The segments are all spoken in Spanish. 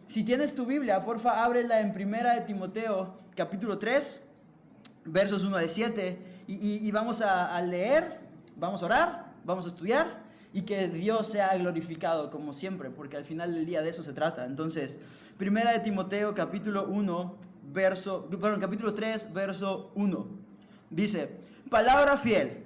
Si tienes tu Biblia, porfa, ábrela en Primera de Timoteo, capítulo 3, versos 1 al 7, y vamos a leer, vamos a orar, vamos a estudiar, y que Dios sea glorificado como siempre, porque al final del día de eso se trata. Entonces, Primera de Timoteo, capítulo 3, verso 1, dice: palabra fiel,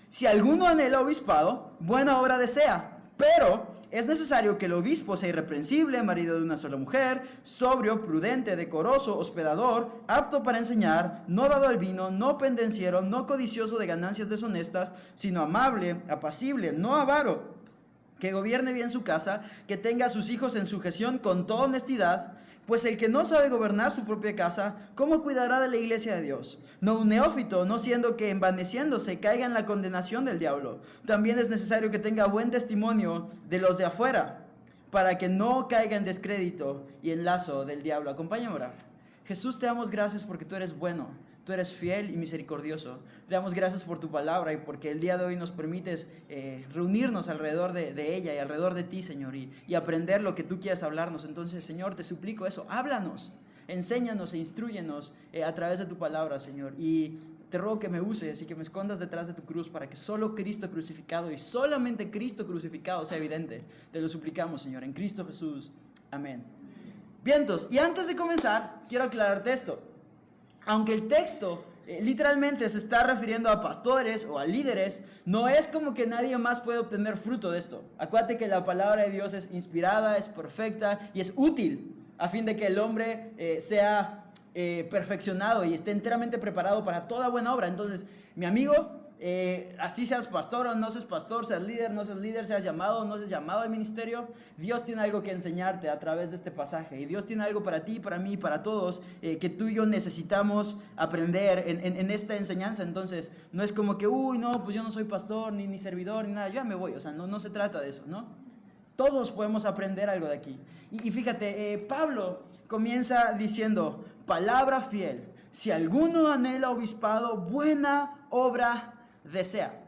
si alguno anhela obispado, buena obra desea, pero es necesario que el obispo sea irreprensible, marido de una sola mujer, sobrio, prudente, decoroso, hospedador, apto para enseñar, no dado al vino, no pendenciero, no codicioso de ganancias deshonestas, sino amable, apacible, no avaro, que gobierne bien su casa, que tenga a sus hijos en sujeción con toda honestidad. Pues el que no sabe gobernar su propia casa, ¿cómo cuidará de la iglesia de Dios? No un neófito, no siendo que envaneciéndose caiga en la condenación del diablo. También es necesario que tenga buen testimonio de los de afuera, para que no caiga en descrédito y en lazo del diablo. Acompáñame a orar. Jesús, te damos gracias porque tú eres bueno, tú eres fiel y misericordioso. Te damos gracias por tu palabra y porque el día de hoy nos permites reunirnos alrededor de ella y alrededor de ti, Señor, y aprender lo que tú quieras hablarnos. Entonces, Señor, te suplico eso, háblanos, enséñanos e instrúyenos a través de tu palabra, Señor. Y te ruego que me uses y que me escondas detrás de tu cruz para que solo Cristo crucificado y solamente Cristo crucificado sea evidente. Te lo suplicamos, Señor, en Cristo Jesús. Amén. Vientos, y antes de comenzar, quiero aclararte esto. Aunque el texto literalmente se está refiriendo a pastores o a líderes, no es como que nadie más puede obtener fruto de esto. Acuérdate que la palabra de Dios es inspirada, es perfecta y es útil a fin de que el hombre sea perfeccionado y esté enteramente preparado para toda buena obra. Entonces, mi amigo, así seas pastor o no seas pastor, seas líder, no seas líder, seas llamado o no seas llamado al ministerio, Dios tiene algo que enseñarte a través de este pasaje, y Dios tiene algo para ti, para mí, para todos, que tú y yo necesitamos aprender en esta enseñanza. Entonces no es como que, no, pues yo no soy pastor, ni servidor, ni nada, yo ya me voy. O sea, no se trata de eso, ¿no? Todos podemos aprender algo de aquí. Y fíjate, Pablo comienza diciendo: palabra fiel, si alguno anhela obispado, buena obra desea.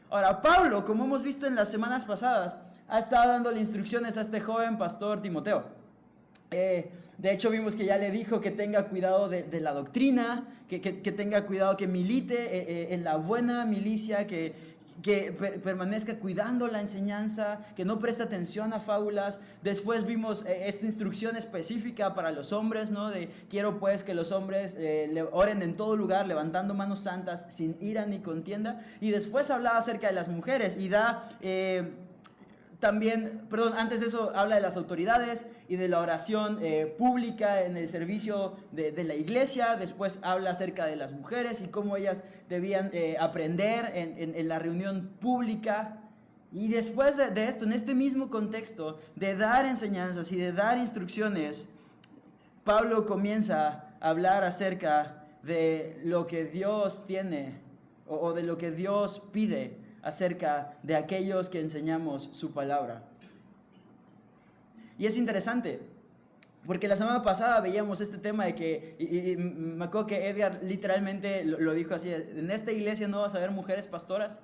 Ahora, Pablo, como hemos visto en las semanas pasadas, ha estado dándole instrucciones a este joven pastor Timoteo. De hecho, vimos que ya le dijo que tenga cuidado de la doctrina, que tenga cuidado, que milite en la buena milicia, que permanezca cuidando la enseñanza, que no preste atención a fábulas. Después vimos esta instrucción específica para los hombres, ¿no? De quiero pues que los hombres oren en todo lugar, levantando manos santas, sin ira ni contienda. Y después hablaba acerca de las mujeres y da... antes de eso habla de las autoridades y de la oración pública en el servicio de la iglesia. Después habla acerca de las mujeres y cómo ellas debían aprender en la reunión pública. Y después de esto, en este mismo contexto de dar enseñanzas y de dar instrucciones, Pablo comienza a hablar acerca de lo que Dios tiene o de lo que Dios pide acerca de aquellos que enseñamos su palabra. Y es interesante, porque la semana pasada veíamos este tema de que, y me acuerdo que Edgar literalmente lo dijo así: en esta iglesia no vas a ver mujeres pastoras.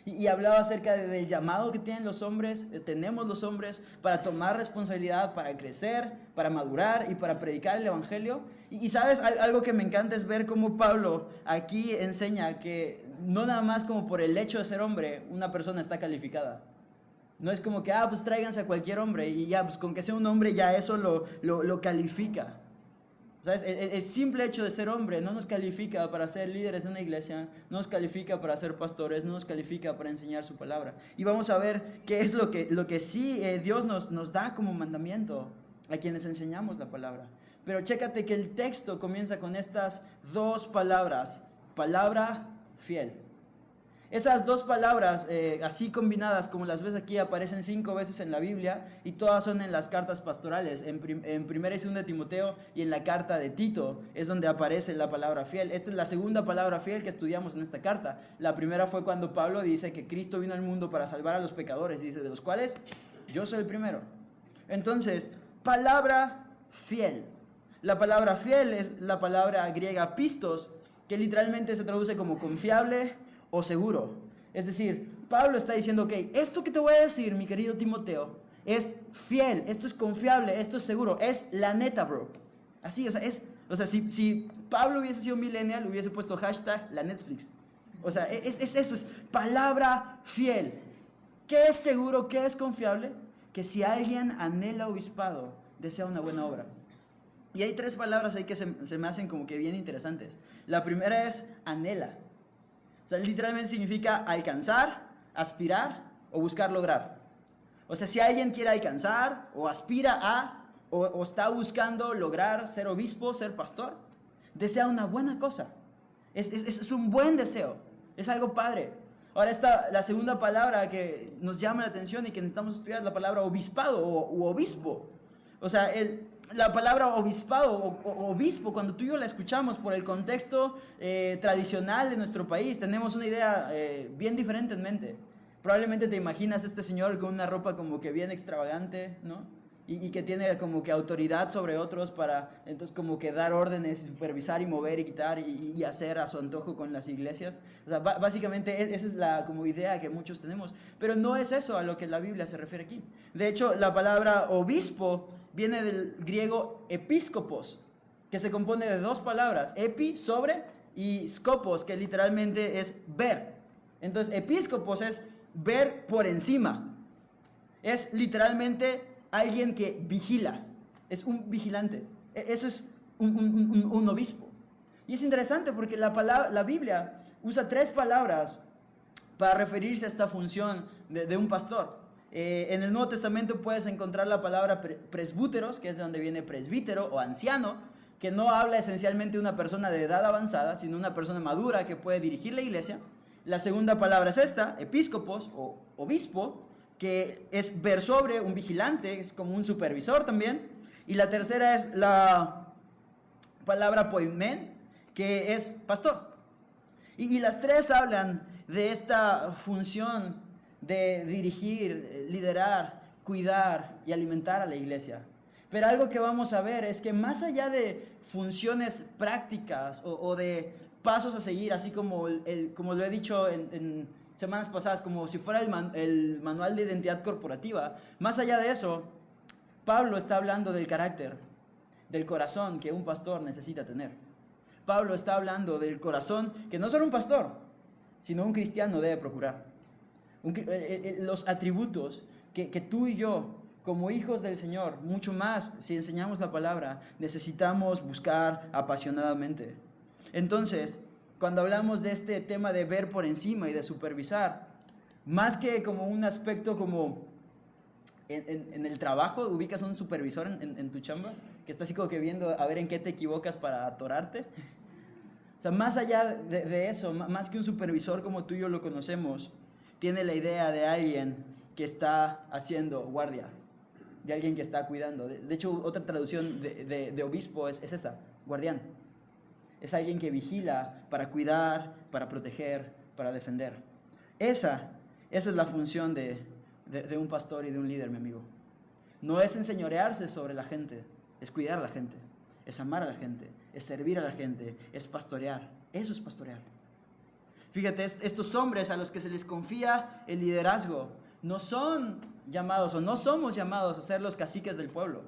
Y hablaba acerca del llamado que tienen los hombres, tenemos los hombres, para tomar responsabilidad, para crecer, para madurar y para predicar el evangelio. Y sabes, algo que me encanta es ver cómo Pablo aquí enseña que no nada más como por el hecho de ser hombre una persona está calificada. No es como que, pues tráiganse a cualquier hombre y ya, pues con que sea un hombre ya eso lo califica. ¿Sabes? El simple hecho de ser hombre no nos califica para ser líderes de una iglesia, no nos califica para ser pastores, no nos califica para enseñar su palabra. Y vamos a ver qué es lo que sí Dios nos da como mandamiento a quienes enseñamos la palabra. Pero chécate que el texto comienza con estas dos palabras: palabra fiel. Esas dos palabras, así combinadas como las ves aquí, aparecen 5 veces en la Biblia, y todas son en las cartas pastorales. En 1 y 2 de Timoteo y en la carta de Tito es donde aparece la palabra fiel. Esta es la segunda palabra fiel que estudiamos en esta carta. La primera fue cuando Pablo dice que Cristo vino al mundo para salvar a los pecadores, y dice: de los cuales yo soy el primero. Entonces, palabra fiel. La palabra fiel es la palabra griega pistos, que literalmente se traduce como confiable o seguro. Es decir, Pablo está diciendo, ok, esto que te voy a decir, mi querido Timoteo, es fiel, esto es confiable, esto es seguro, es la neta, bro. Así, si Pablo hubiese sido millennial, hubiese puesto hashtag la Netflix. O sea, es eso, es palabra fiel. ¿Qué es seguro? ¿Qué es confiable? Que si alguien anhela obispado, desea una buena obra. Y hay 3 palabras ahí que se me hacen como que bien interesantes. La primera es anhela. O sea, literalmente significa alcanzar, aspirar o buscar lograr. O sea, si alguien quiere alcanzar o aspira a o está buscando lograr ser obispo, ser pastor, desea una buena cosa. Es un buen deseo. Es algo padre. Ahora está la segunda palabra que nos llama la atención y que necesitamos estudiar, es la palabra obispado u obispo. O sea, la palabra obispado o obispo, cuando tú y yo la escuchamos por el contexto tradicional de nuestro país, tenemos una idea bien diferente en mente. Probablemente te imaginas a este señor con una ropa como que bien extravagante, ¿no? Y que tiene como que autoridad sobre otros para entonces como que dar órdenes y supervisar y mover y quitar y hacer a su antojo con las iglesias. O sea, básicamente esa es la como idea que muchos tenemos. Pero no es eso a lo que la Biblia se refiere aquí. De hecho, la palabra obispo viene del griego episcopos, que se compone de 2 palabras, epi, sobre, y scopos, que literalmente es ver. Entonces, episcopos es ver por encima. Es literalmente alguien que vigila, es un vigilante. Eso es un obispo. Y es interesante porque la Biblia usa 3 palabras para referirse a esta función de un pastor. En el Nuevo Testamento puedes encontrar la palabra presbúteros, que es de donde viene presbítero o anciano, que no habla esencialmente de una persona de edad avanzada, sino una persona madura que puede dirigir la iglesia. La segunda palabra es esta, episcopos o obispo, que es ver sobre, un vigilante, es como un supervisor también. Y la tercera es la palabra poimen, que es pastor. Y las 3 hablan de esta función de dirigir, liderar, cuidar y alimentar a la iglesia. Pero algo que vamos a ver es que más allá de funciones prácticas o de pasos a seguir, así como, como lo he dicho en semanas pasadas, como si fuera el manual de identidad corporativa, más allá de eso, Pablo está hablando del carácter, del corazón que un pastor necesita tener. Pablo está hablando del corazón que no solo un pastor, sino un cristiano debe procurar. Los atributos que tú y yo, como hijos del Señor, mucho más si enseñamos la palabra, necesitamos buscar apasionadamente. Entonces, cuando hablamos de este tema de ver por encima y de supervisar, más que como un aspecto como en el trabajo, ubicas a un supervisor en tu chamba, que está así como que viendo a ver en qué te equivocas para atorarte. O sea, más allá de eso, más que un supervisor como tú y yo lo conocemos, tiene la idea de alguien que está haciendo guardia, de alguien que está cuidando. De hecho, otra traducción de obispo es esa, guardián. Es alguien que vigila para cuidar, para proteger, para defender. Esa es la función de un pastor y de un líder, mi amigo. No es enseñorearse sobre la gente, es cuidar a la gente, es amar a la gente, es servir a la gente, es pastorear. Eso es pastorear. Fíjate, estos hombres a los que se les confía el liderazgo no son llamados o no somos llamados a ser los caciques del pueblo.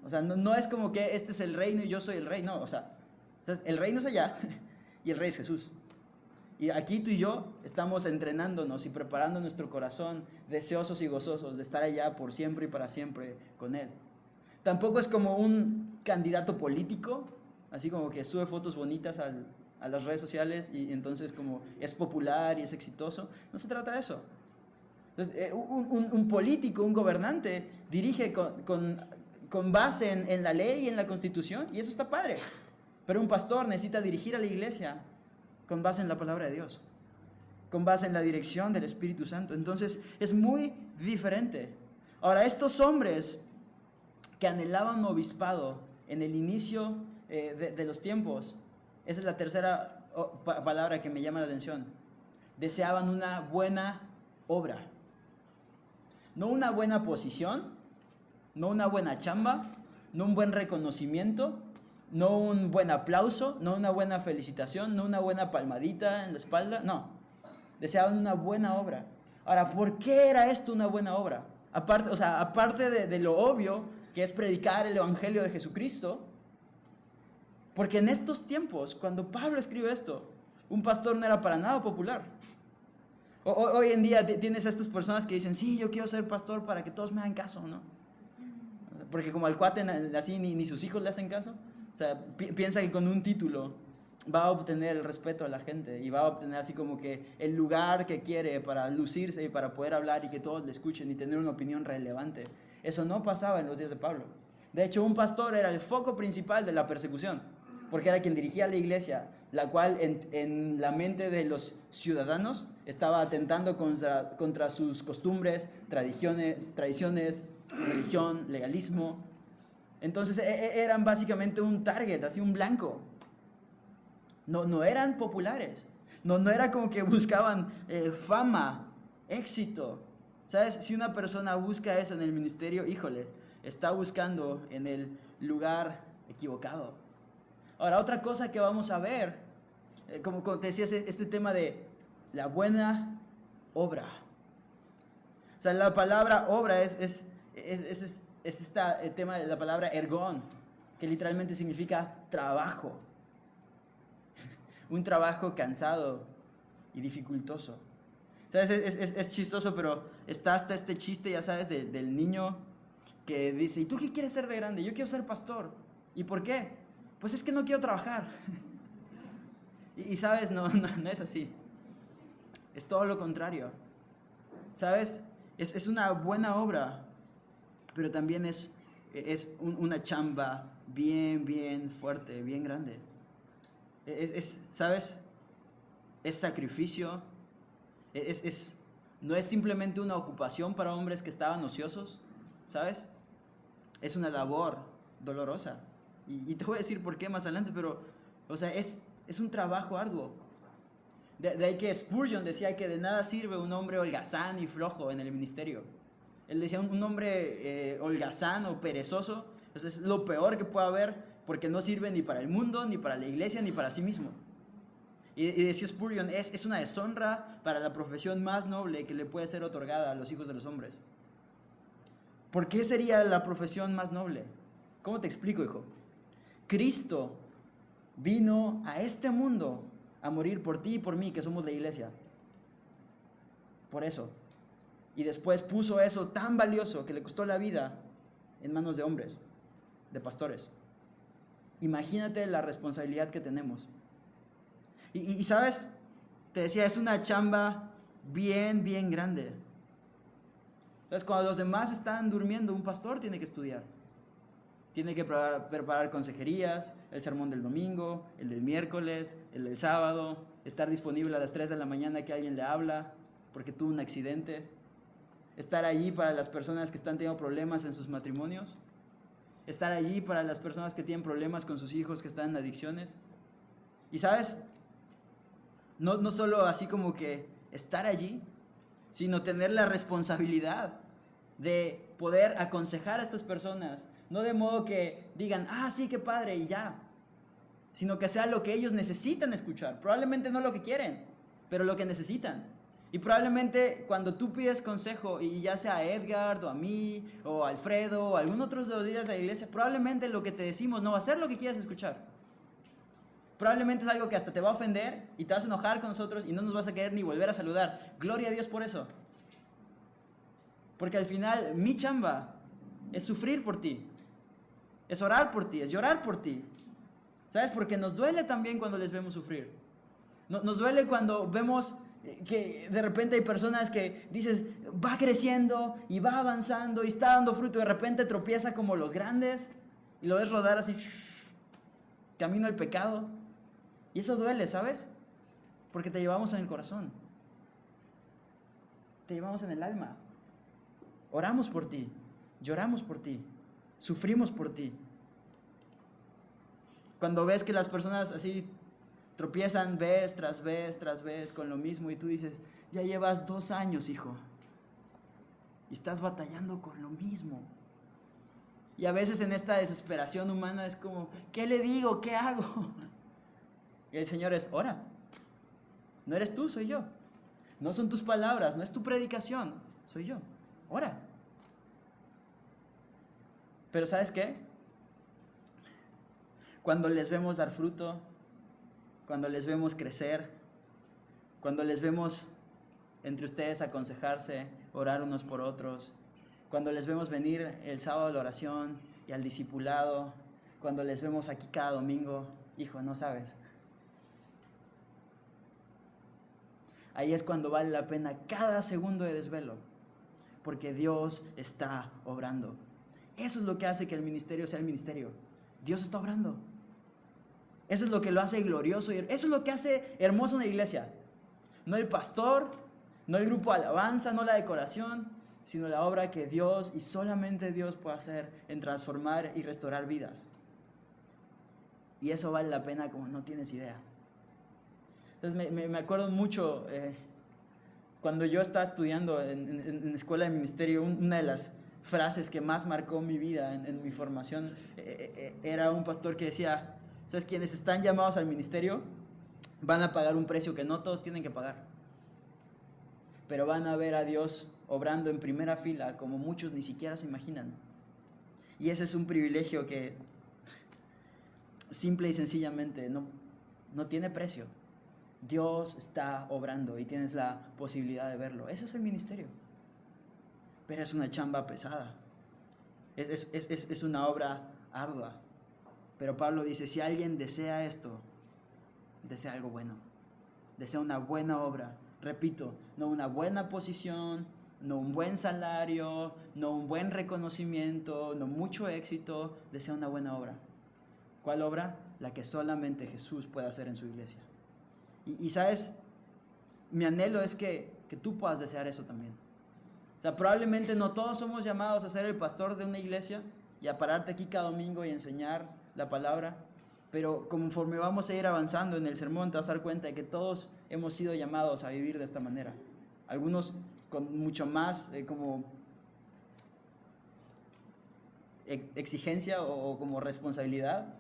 O sea, no es como que este es el reino y yo soy el rey, no, o sea, el reino es allá y el rey es Jesús. Y aquí tú y yo estamos entrenándonos y preparando nuestro corazón, deseosos y gozosos de estar allá por siempre y para siempre con Él. Tampoco es como un candidato político, así como que sube fotos bonitas a las redes sociales y entonces como es popular y es exitoso. No se trata de eso. Entonces, un político, un gobernante, dirige con base en la ley y en la Constitución, y eso está padre. Pero un pastor necesita dirigir a la iglesia con base en la palabra de Dios, con base en la dirección del Espíritu Santo. Entonces es muy diferente. Ahora, estos hombres que anhelaban obispado en el inicio de los tiempos, esa es la tercera palabra que me llama la atención. Deseaban una buena obra. No una buena posición, no una buena chamba, no un buen reconocimiento, no un buen aplauso, no una buena felicitación, no una buena palmadita en la espalda, no. deseaban una buena obra. Ahora, ¿por qué era esto una buena obra? Aparte de lo obvio, que es predicar el evangelio de Jesucristo, porque en estos tiempos, cuando Pablo escribe esto, un pastor no era para nada popular. Hoy en día tienes a estas personas que dicen, sí, yo quiero ser pastor para que todos me hagan caso, ¿no? Porque como al cuate así ni sus hijos le hacen caso. O sea, piensa que con un título va a obtener el respeto de la gente y va a obtener así como que el lugar que quiere para lucirse y para poder hablar y que todos le escuchen y tener una opinión relevante. Eso no pasaba en los días de Pablo. De hecho, un pastor era el foco principal de la persecución, porque era quien dirigía la iglesia, la cual en la mente de los ciudadanos estaba atentando contra sus costumbres, tradiciones, religión, legalismo. Entonces eran básicamente un target, así un blanco. No eran populares. No era como que buscaban fama, éxito. ¿Sabes? Si una persona busca eso en el ministerio, híjole, está buscando en el lugar equivocado. Ahora, otra cosa que vamos a ver, como te decía, este tema de la buena obra. O sea, la palabra obra es el tema de la palabra ergón, que literalmente significa trabajo. Un trabajo cansado y dificultoso. ¿Sabes? Es chistoso, pero está hasta este chiste, ya sabes, del niño que dice, ¿y tú qué quieres ser de grande? Yo quiero ser pastor. ¿Y por qué? Pues es que no quiero trabajar. y sabes, no es así. Es todo lo contrario. ¿Sabes? Es una buena obra, pero también es una chamba bien fuerte, bien grande. ¿Sabes? Es sacrificio. No es simplemente una ocupación para hombres que estaban ociosos, ¿sabes? Es una labor dolorosa. Y te voy a decir por qué más adelante, pero, o sea, es un trabajo arduo. De ahí que Spurgeon decía que de nada sirve un hombre holgazán y flojo en el ministerio. Él decía, un hombre holgazán o perezoso, eso es lo peor que puede haber, porque no sirve ni para el mundo, ni para la iglesia, ni para sí mismo. Y decía Spurgeon, es una deshonra para la profesión más noble que le puede ser otorgada a los hijos de los hombres. ¿Por qué sería la profesión más noble? ¿Cómo te explico, hijo? Cristo vino a este mundo a morir por ti y por mí, que somos la iglesia. Por eso. Y después puso eso tan valioso que le costó la vida en manos de hombres, de pastores. Imagínate la responsabilidad que tenemos. Y ¿sabes? Te decía, es una chamba bien grande. Entonces, cuando los demás están durmiendo, un pastor tiene que estudiar. Tiene que preparar consejerías, el sermón del domingo, el del miércoles, el del sábado, estar disponible a las 3 de la mañana que alguien le habla porque tuvo un accidente, estar allí para las personas que están teniendo problemas en sus matrimonios, estar allí para las personas que tienen problemas con sus hijos que están en adicciones. Y ¿sabes? No solo así como que estar allí, sino tener la responsabilidad de poder aconsejar a estas personas, no de modo que digan, sí, qué padre, y ya, sino que sea lo que ellos necesitan escuchar, probablemente no lo que quieren, pero lo que necesitan. Y probablemente cuando tú pides consejo, y ya sea a Edgar, o a mí, o a Alfredo, o a algún otro de los líderes de la iglesia, probablemente lo que te decimos no va a ser lo que quieras escuchar. Probablemente es algo que hasta te va a ofender y te vas a enojar con nosotros y no nos vas a querer ni volver a saludar. Gloria a Dios por eso. Porque al final mi chamba es sufrir por ti, es orar por ti, es llorar por ti. ¿Sabes? Porque nos duele también cuando les vemos sufrir. Nos duele cuando vemos que de repente hay personas que dices, va creciendo y va avanzando y está dando fruto y de repente tropieza como los grandes y lo ves rodar así, camino al pecado. Y eso duele, ¿sabes? Porque te llevamos en el corazón. Te llevamos en el alma. Oramos por ti, lloramos por ti, sufrimos por ti. Cuando ves que las personas así tropiezan vez tras vez con lo mismo y tú dices, ya llevas 2 años, hijo, y estás batallando con lo mismo. Y a veces en esta desesperación humana es como, ¿qué le digo? ¿Qué hago? Y el Señor es, ora. No eres tú, soy yo. No son tus palabras, no es tu predicación, soy yo. Ora. Pero ¿sabes qué? Cuando les vemos dar fruto, cuando les vemos crecer, cuando les vemos entre ustedes aconsejarse, orar unos por otros, cuando les vemos venir el sábado a la oración y al discipulado, cuando les vemos aquí cada domingo, hijo, no sabes. Ahí es cuando vale la pena cada segundo de desvelo, porque Dios está obrando. Eso es lo que hace que el ministerio sea el ministerio. Dios está obrando. Eso es lo que lo hace glorioso y eso es lo que hace hermoso una iglesia. No el pastor, no el grupo de alabanza, no la decoración, sino la obra que Dios y solamente Dios puede hacer en transformar y restaurar vidas. Y eso vale la pena como no tienes idea. Entonces me acuerdo mucho cuando yo estaba estudiando en escuela de ministerio, una de las frases que más marcó mi vida en mi formación era un pastor que decía, ¿sabes? Quienes están llamados al ministerio van a pagar un precio que no todos tienen que pagar, pero van a ver a Dios obrando en primera fila como muchos ni siquiera se imaginan. Y ese es un privilegio que simple y sencillamente no tiene precio. Dios está obrando y tienes la posibilidad de verlo. Ese es el ministerio. Pero es una chamba pesada. Es una obra ardua. Pero Pablo dice, si alguien desea esto, desea algo bueno. Desea una buena obra. Repito, no una buena posición, no un buen salario, no un buen reconocimiento, no mucho éxito. Desea una buena obra. ¿Cuál obra? La que solamente Jesús puede hacer en su iglesia. Y sabes, mi anhelo es que tú puedas desear eso también. O sea, probablemente no todos somos llamados a ser el pastor de una iglesia y a pararte aquí cada domingo y enseñar la palabra, pero conforme vamos a ir avanzando en el sermón te vas a dar cuenta de que todos hemos sido llamados a vivir de esta manera. Algunos con mucho más como exigencia o como responsabilidad,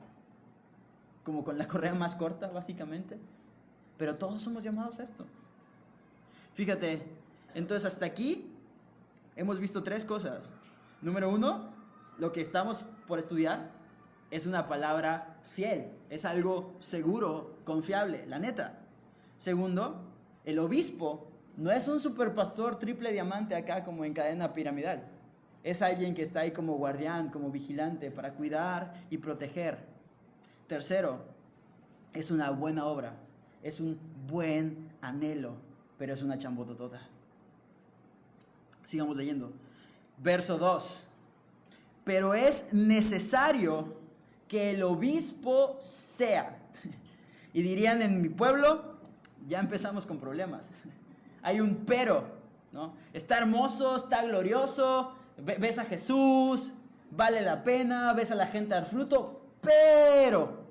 como con la correa más corta básicamente, pero todos somos llamados a esto. Fíjate, entonces hasta aquí hemos visto 3 cosas. Número 1, lo que estamos por estudiar es una palabra fiel, es algo seguro, confiable, la neta. Segundo, el obispo no es un superpastor triple diamante acá como en cadena piramidal. Es alguien que está ahí como guardián, como vigilante para cuidar y proteger. Tercero, es una buena obra, es un buen anhelo, pero es una chambototota. Sigamos leyendo. Verso 2. Pero es necesario que el obispo sea. Y dirían en mi pueblo, ya empezamos con problemas. Hay un pero, ¿no? Está hermoso, está glorioso, ves a Jesús, vale la pena, ves a la gente dar fruto, pero,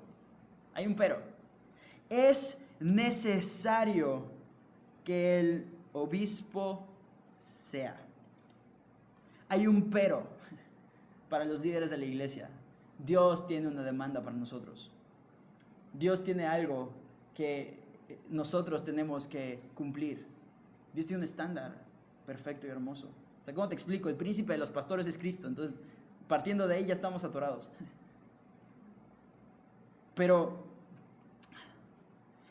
hay un pero. Es necesario que el obispo sea. Hay un pero para los líderes de la iglesia. Dios tiene una demanda para nosotros. Dios tiene algo que nosotros tenemos que cumplir. Dios tiene un estándar perfecto y hermoso. O sea, ¿cómo te explico? El príncipe de los pastores es Cristo. Entonces, partiendo de ahí ya estamos atorados. Pero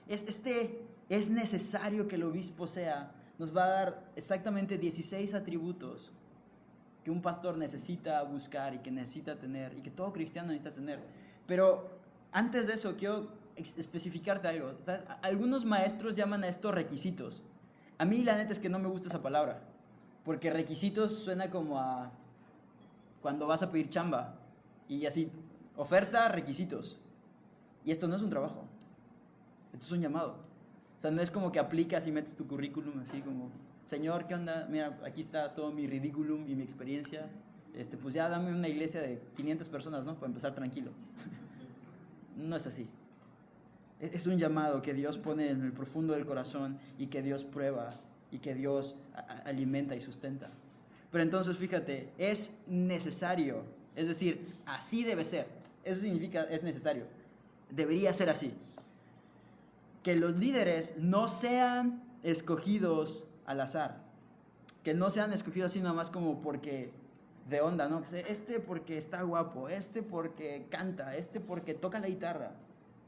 es necesario que el obispo sea. Nos va a dar exactamente 16 atributos que un pastor necesita buscar y que necesita tener y que todo cristiano necesita tener. Pero antes de eso quiero especificarte algo. ¿Sabes? Algunos maestros llaman a esto requisitos. A mí la neta es que no me gusta esa palabra, porque requisitos suena como a cuando vas a pedir chamba y así, oferta, requisitos. Y esto no es un trabajo, esto es un llamado. O sea, no es como que aplicas y metes tu currículum así como, Señor, ¿qué onda? Mira, aquí está todo mi ridículum y mi experiencia. Pues ya dame una iglesia de 500 personas, ¿no? Para empezar tranquilo. No es así. Es un llamado que Dios pone en el profundo del corazón y que Dios prueba y que Dios alimenta y sustenta. Pero entonces, fíjate, es necesario. Es decir, así debe ser. Eso significa, es necesario. Debería ser así. Que los líderes no sean escogidos al azar, que no sean escogidos así nada más como porque de onda, ¿no? Pues este porque está guapo, este porque canta, este porque toca la guitarra,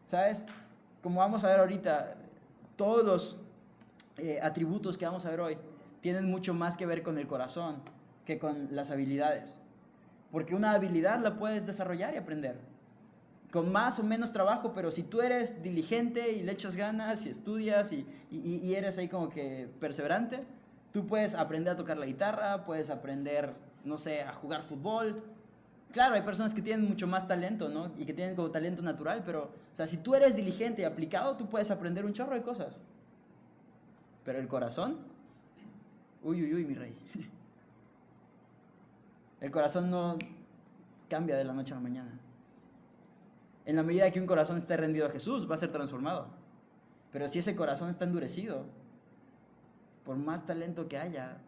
¿sabes? Como vamos a ver ahorita, todos los atributos que vamos a ver hoy tienen mucho más que ver con el corazón que con las habilidades, porque una habilidad la puedes desarrollar y aprender con más o menos trabajo, pero si tú eres diligente y le echas ganas y estudias y eres ahí como que perseverante, tú puedes aprender a tocar la guitarra, puedes aprender, no sé, a jugar fútbol. Claro, hay personas que tienen mucho más talento, ¿no? Y que tienen como talento natural, pero, o sea, si tú eres diligente y aplicado, tú puedes aprender un chorro de cosas. Pero el corazón, uy, uy, uy, mi rey. El corazón no cambia de la noche a la mañana. En la medida que un corazón esté rendido a Jesús, va a ser transformado. Pero si ese corazón está endurecido, por más talento que haya,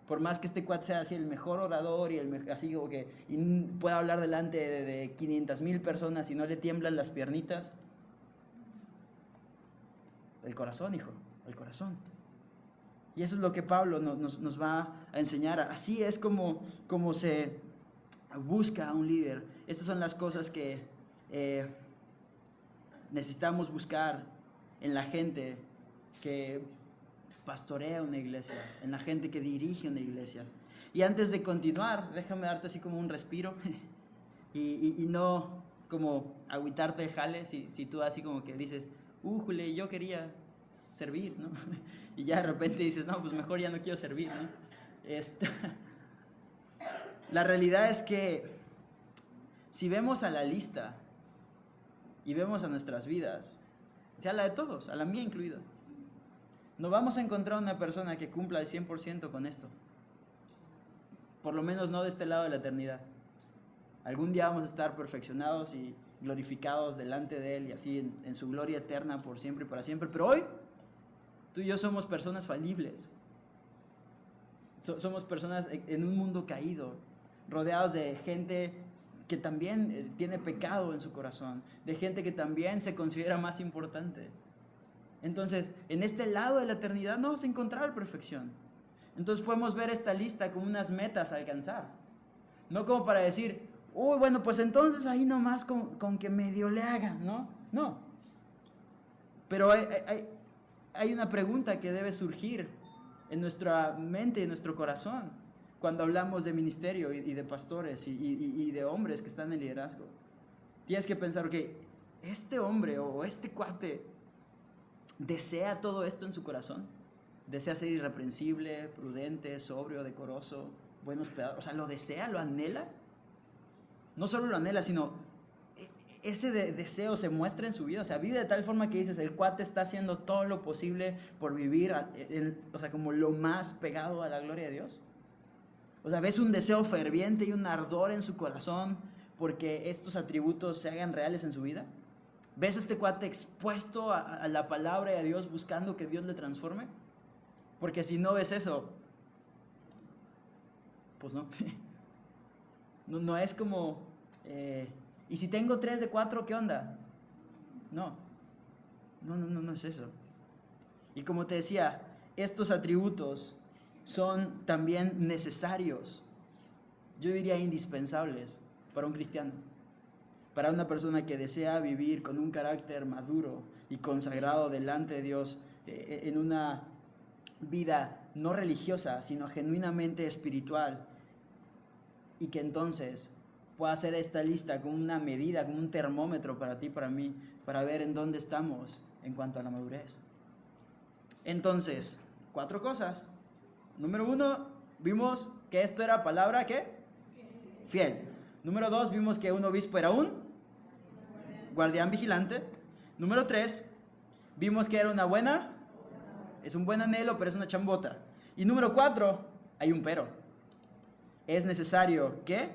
por más que este cuate sea así el mejor orador y así como que y pueda hablar delante de 500,000 personas y no le tiemblan las piernitas, el corazón, hijo, el corazón. Y eso es lo que Pablo nos va a enseñar. Así es como se busca a un líder. Estas son las cosas que necesitamos buscar en la gente que pastorea una iglesia, en la gente que dirige una iglesia. Y antes de continuar, déjame darte así como un respiro y no como agüitarte de jale si tú así como que dices, Jule, yo quería servir, ¿no? Y ya de repente dices, no, pues mejor ya no quiero servir, ¿no? La realidad es que si vemos a la lista y vemos a nuestras vidas, sea la de todos, a la mía incluida, no vamos a encontrar una persona que cumpla al 100% con esto. Por lo menos no de este lado de la eternidad. Algún día vamos a estar perfeccionados y glorificados delante de Él y así en su gloria eterna por siempre y para siempre. Pero hoy, tú y yo somos personas falibles. Somos personas en un mundo caído, rodeados de gente que también tiene pecado en su corazón, de gente que también se considera más importante. Entonces, en este lado de la eternidad no vas a encontrar perfección. Entonces podemos ver esta lista como unas metas a alcanzar. No como para decir, uy, bueno, pues entonces ahí nomás con que medio le haga, ¿no? No. Pero hay una pregunta que debe surgir en nuestra mente y en nuestro corazón cuando hablamos de ministerio y de pastores y de hombres que están en liderazgo. Tienes que pensar, ok, este hombre o este cuate desea todo esto en su corazón. Desea ser irreprensible, prudente, sobrio, decoroso, buen hospedador. O sea, lo desea, lo anhela. No solo lo anhela, sino ese deseo se muestra en su vida. O sea, vive de tal forma que dices, el cuate está haciendo todo lo posible por vivir, o sea, como lo más pegado a la gloria de Dios. O sea, ves un deseo ferviente y un ardor en su corazón porque estos atributos se hagan reales en su vida. ¿Ves a este cuate expuesto a la palabra y a Dios, buscando que Dios le transforme? Porque si no ves eso, pues no. No es como, ¿y si tengo 3 de 4, qué onda? No es eso. Y como te decía, estos atributos son también necesarios, yo diría indispensables para un cristiano. Para una persona que desea vivir con un carácter maduro y consagrado delante de Dios en una vida no religiosa, sino genuinamente espiritual, y que entonces pueda hacer esta lista como una medida, como un termómetro para ti, para mí, para ver en dónde estamos en cuanto a la madurez. Entonces, 4 cosas. Número 1, vimos que esto era palabra, ¿qué? Fiel. Número 2, vimos que un obispo era un guardián vigilante. Número 3, vimos que era es un buen anhelo, pero es una chambota. Y número 4, hay un pero. Es necesario que,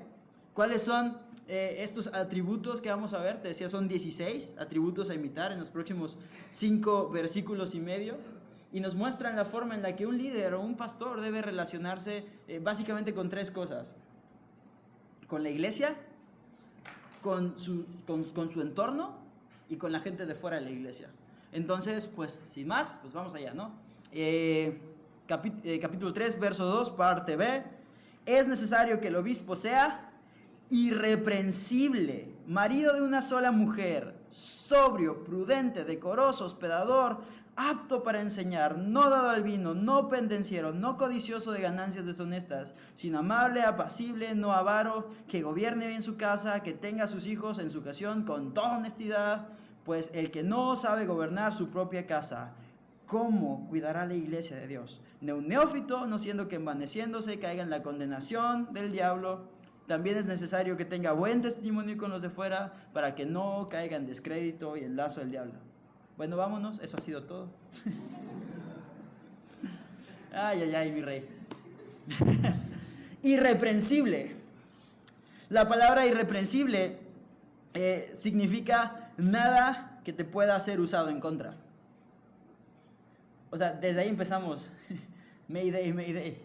¿cuáles son estos atributos que vamos a ver? Te decía, son 16 atributos a imitar en los próximos 5 versículos y medio. Y nos muestran la forma en la que un líder o un pastor debe relacionarse básicamente con 3 cosas. Con la iglesia, con su entorno y con la gente de fuera de la iglesia. Entonces, pues sin más, pues vamos allá, ¿no? capítulo 3, verso 2, parte B. Es necesario que el obispo sea irreprensible, marido de una sola mujer, sobrio, prudente, decoroso, hospedador, apto para enseñar, no dado al vino, no pendenciero, no codicioso de ganancias deshonestas, sino amable, apacible, no avaro, que gobierne bien su casa, que tenga a sus hijos en su ocasión con toda honestidad, pues el que no sabe gobernar su propia casa, ¿cómo cuidará la iglesia de Dios? Un neófito, no siendo que envaneciéndose caiga en la condenación del diablo. También es necesario que tenga buen testimonio con los de fuera para que no caiga en descrédito y en lazo del diablo. Bueno, vámonos, eso ha sido todo. Ay, ay, ay, mi rey. Irreprensible. La palabra irreprensible significa nada que te pueda ser usado en contra. O sea, desde ahí empezamos. Mayday, mayday.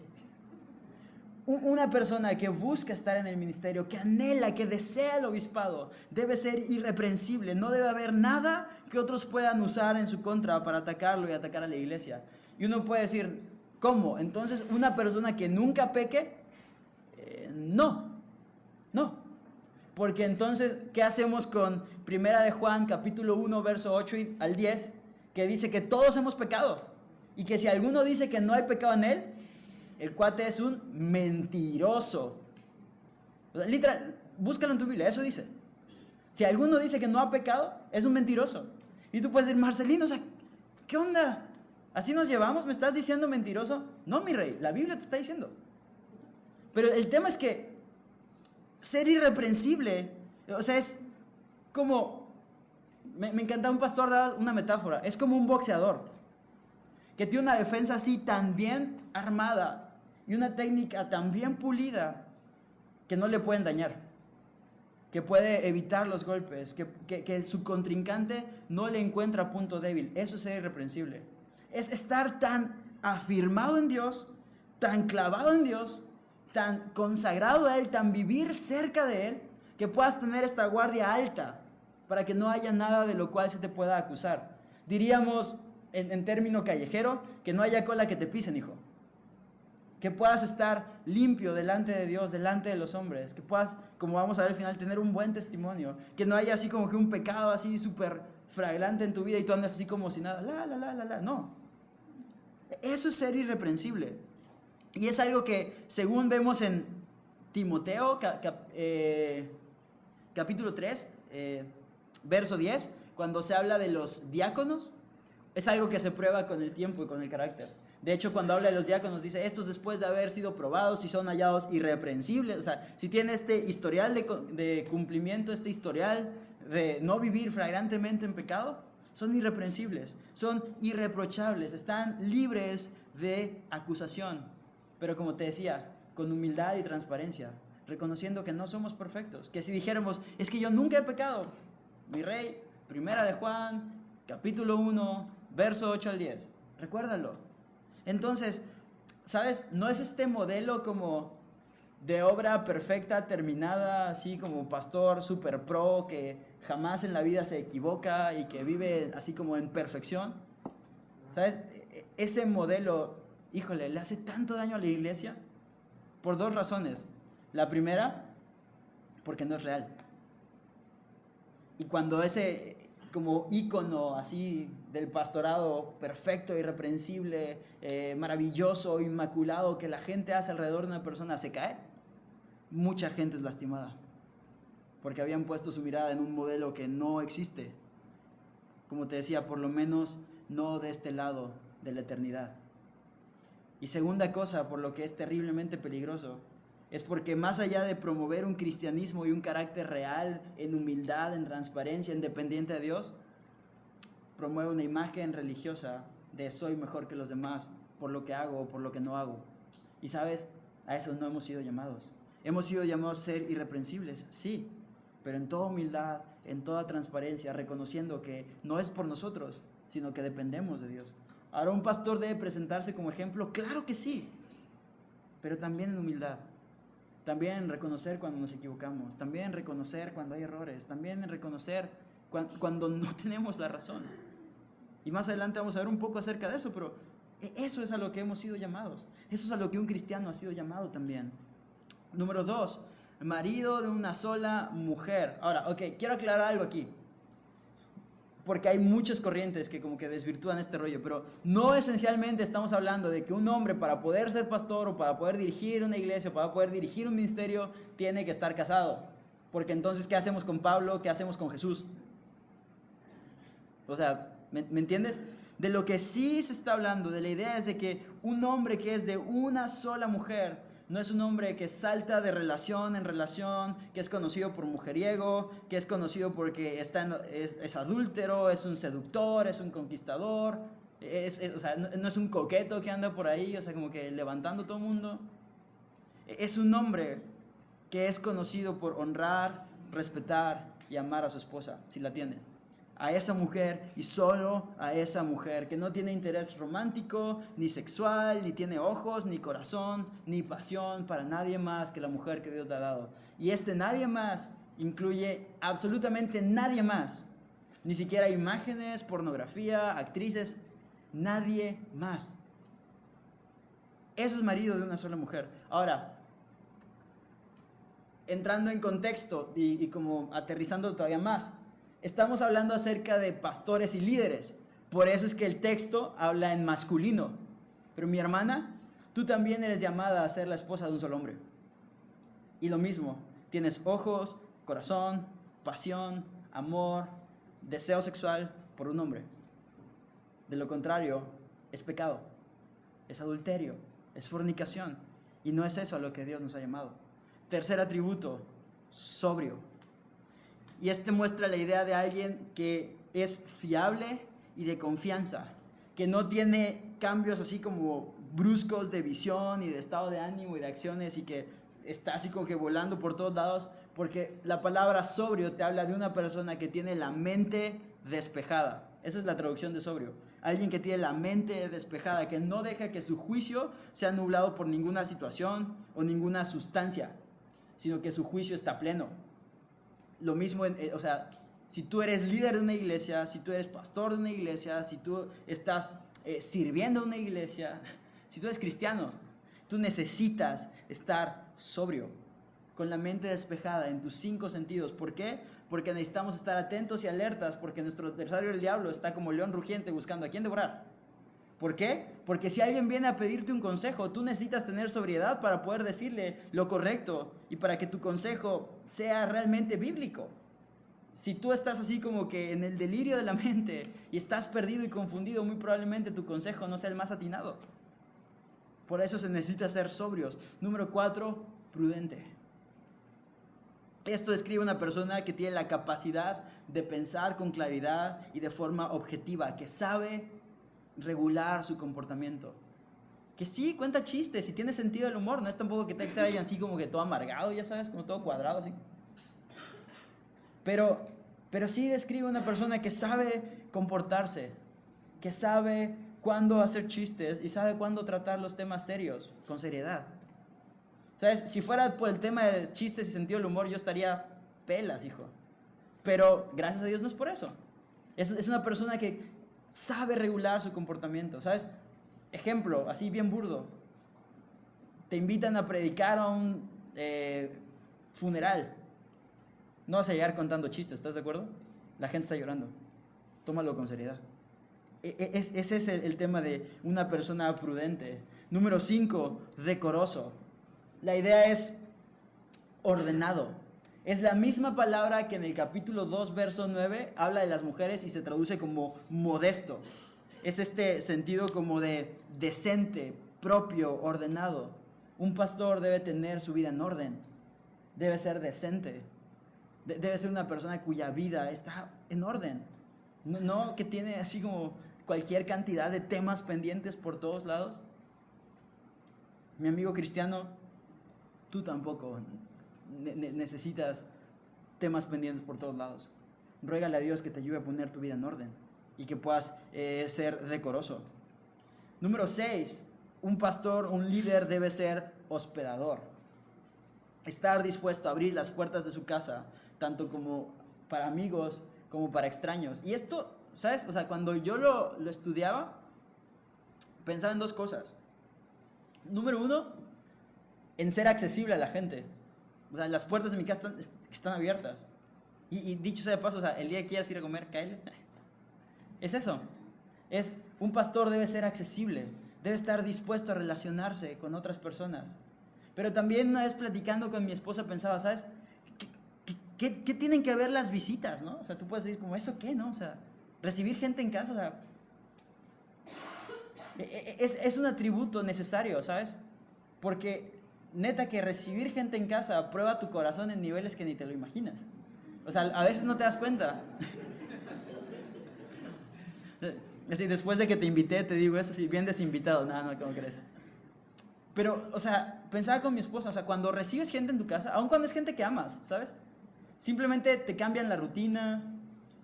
Una persona que busca estar en el ministerio, que anhela, que desea el obispado, debe ser irreprensible. No debe haber nada que otros puedan usar en su contra para atacarlo y atacar a la iglesia. Y uno puede decir, ¿cómo? Entonces, una persona que nunca peque, no. Porque entonces, ¿qué hacemos con Primera de Juan, capítulo 1, verso 8 al 10? Que dice que todos hemos pecado. Y que si alguno dice que no hay pecado en él, el cuate es un mentiroso. O sea, literal, búscalo en tu Biblia, eso dice. Si alguno dice que no ha pecado, es un mentiroso. Y tú puedes decir, Marcelino, o sea, ¿qué onda? ¿Así nos llevamos? ¿Me estás diciendo mentiroso? No, mi rey, la Biblia te está diciendo. Pero el tema es que ser irreprensible, o sea, es como, me encanta, un pastor daba una metáfora, es como un boxeador que tiene una defensa así tan bien armada y una técnica tan bien pulida que no le pueden dañar, que puede evitar los golpes, que su contrincante no le encuentra punto débil. Eso es ser irreprensible. Es estar tan afirmado en Dios, tan clavado en Dios, tan consagrado a Él, tan vivir cerca de Él, que puedas tener esta guardia alta para que no haya nada de lo cual se te pueda acusar. Diríamos, en término callejero, que no haya cola que te pisen, hijo. Que puedas estar limpio delante de Dios, delante de los hombres. Que puedas, como vamos a ver al final, tener un buen testimonio. Que no haya así como que un pecado así súper flagrante en tu vida y tú andas así como si nada. No. Eso es ser irreprensible. Y es algo que, según vemos en Timoteo, capítulo 3, verso 10, cuando se habla de los diáconos, es algo que se prueba con el tiempo y con el carácter. De hecho, cuando habla de los diáconos, dice, estos después de haber sido probados y son hallados irreprensibles. O sea, si tiene este historial de cumplimiento, este historial de no vivir flagrantemente en pecado, son irreprensibles, son irreprochables, están libres de acusación. Pero como te decía, con humildad y transparencia, reconociendo que no somos perfectos. Que si dijéramos, es que yo nunca he pecado, mi rey, Primera de Juan, capítulo 1, verso 8 al 10. Recuérdalo. Entonces, ¿sabes? No es este modelo como de obra perfecta, terminada, así como pastor super pro, que jamás en la vida se equivoca y que vive así como en perfección. ¿Sabes? Ese modelo, híjole, le hace tanto daño a la iglesia por dos razones. La primera, porque no es real. Y cuando ese como ícono así del pastorado perfecto, irreprensible, maravilloso, inmaculado, que la gente hace alrededor de una persona se cae, mucha gente es lastimada, porque habían puesto su mirada en un modelo que no existe. Como te decía, por lo menos no de este lado de la eternidad. Y segunda cosa, por lo que es terriblemente peligroso, es porque más allá de promover un cristianismo y un carácter real, en humildad, en transparencia, independiente de Dios, promueve una imagen religiosa de soy mejor que los demás por lo que hago o por lo que no hago. Y sabes, a eso no hemos sido llamados. Hemos sido llamados a ser irreprensibles, sí, pero en toda humildad, en toda transparencia, reconociendo que no es por nosotros, sino que dependemos de Dios. Ahora, ¿un pastor debe presentarse como ejemplo? Claro que sí, pero también en humildad. También en reconocer cuando nos equivocamos, también en reconocer cuando hay errores, también en reconocer cuando no tenemos la razón. Y más adelante vamos a ver un poco acerca de eso, pero Eso es a lo que hemos sido llamados. Eso es a lo que un cristiano ha sido llamado también. Número 2, marido de una sola mujer. Ahora, quiero aclarar algo aquí. Porque hay muchas corrientes que como que desvirtúan este rollo, pero no esencialmente estamos hablando de que un hombre para poder ser pastor o para poder dirigir una iglesia o para poder dirigir un ministerio tiene que estar casado. Porque entonces, ¿qué hacemos con Pablo? ¿Qué hacemos con Jesús? O sea, ¿me entiendes? De lo que sí se está hablando, de la idea es de que un hombre que es de una sola mujer no es un hombre que salta de relación en relación, que es conocido por mujeriego, que es conocido porque es adúltero, es un seductor, es un conquistador, o sea, no es un coqueto que anda por ahí, o sea, como que levantando todo el mundo. Es un hombre que es conocido por honrar, respetar y amar a su esposa, si la tiene. A esa mujer y solo a esa mujer, que no tiene interés romántico, ni sexual, ni tiene ojos, ni corazón, ni pasión para nadie más que la mujer que Dios le ha dado. Y nadie más incluye absolutamente nadie más, ni siquiera imágenes, pornografía, actrices, nadie más. Eso es marido de una sola mujer. Ahora, entrando en contexto y como aterrizando todavía más, estamos hablando acerca de pastores y líderes. Por eso es que el texto habla en masculino. Pero mi hermana, tú también eres llamada a ser la esposa de un solo hombre. Y lo mismo, tienes ojos, corazón, pasión, amor, deseo sexual por un hombre. De lo contrario, es pecado, es adulterio, es fornicación. Y no es eso a lo que Dios nos ha llamado. Tercer atributo, sobrio. Y muestra la idea de alguien que es fiable y de confianza, que no tiene cambios así como bruscos de visión y de estado de ánimo y de acciones y que está así como que volando por todos lados, porque la palabra sobrio te habla de una persona que tiene la mente despejada. Esa es la traducción de sobrio. Alguien que tiene la mente despejada, que no deja que su juicio sea nublado por ninguna situación o ninguna sustancia, sino que su juicio está pleno. Lo mismo, o sea, si tú eres líder de una iglesia, si tú eres pastor de una iglesia, si tú estás sirviendo en una iglesia, si tú eres cristiano, tú necesitas estar sobrio, con la mente despejada en tus 5 sentidos. ¿Por qué? Porque necesitamos estar atentos y alertas, porque nuestro adversario, el diablo, está como león rugiente buscando a quién devorar. ¿Por qué? Porque si alguien viene a pedirte un consejo, tú necesitas tener sobriedad para poder decirle lo correcto y para que tu consejo sea realmente bíblico. Si tú estás así como que en el delirio de la mente y estás perdido y confundido, muy probablemente tu consejo no sea el más atinado. Por eso se necesita ser sobrios. Número 4, prudente. Esto describe una persona que tiene la capacidad de pensar con claridad y de forma objetiva, que sabe regular su comportamiento, que sí cuenta chistes y tiene sentido del humor, no es tampoco que te sea alguien así como que todo amargado, ya sabes, como todo cuadrado así, pero sí describe una persona que sabe comportarse, que sabe cuándo hacer chistes y sabe cuándo tratar los temas serios con seriedad. ¿Sabes? Si fuera por el tema de chistes y sentido del humor, yo estaría pelas, hijo, pero gracias a Dios no es por eso. Es una persona que sabe regular su comportamiento, ¿sabes? Ejemplo, así bien burdo. Te invitan a predicar a un funeral. No vas a llegar contando chistes, ¿estás de acuerdo? La gente está llorando. Tómalo con seriedad. Ese es el tema de una persona prudente. Número 5, decoroso. La idea es ordenado. Es la misma palabra que en el capítulo 2, verso 9, habla de las mujeres y se traduce como modesto. Es este sentido como de decente, propio, ordenado. Un pastor debe tener su vida en orden. Debe ser decente. Debe ser una persona cuya vida está en orden. No que tiene así como cualquier cantidad de temas pendientes por todos lados. Mi amigo cristiano, tú tampoco necesitas temas pendientes por todos lados. Ruégale a Dios que te ayude a poner tu vida en orden y que puedas ser decoroso. Número 6, un pastor, un líder debe ser hospedador. Estar dispuesto a abrir las puertas de su casa, tanto como para amigos como para extraños. Y esto, ¿sabes? O sea, cuando yo lo estudiaba, pensaba en dos cosas. Número uno, en ser accesible a la gente. O sea, las puertas de mi casa están abiertas. Y dicho sea de paso, o sea, el día que quieras ir a comer, cáele. Es eso. Un pastor debe ser accesible. Debe estar dispuesto a relacionarse con otras personas. Pero también una vez platicando con mi esposa pensaba, ¿sabes? ¿Qué tienen que ver las visitas, no? O sea, tú puedes decir como, ¿eso qué, no? O sea, recibir gente en casa, o sea, es un atributo necesario, ¿sabes? Porque neta que recibir gente en casa prueba tu corazón en niveles que ni te lo imaginas. O sea, a veces no te das cuenta. Así, después de que te invité, te digo eso, si bien desinvitado, no, ¿cómo crees? Pero, o sea, pensaba con mi esposa, o sea, cuando recibes gente en tu casa, aun cuando es gente que amas, ¿sabes? Simplemente te cambian la rutina,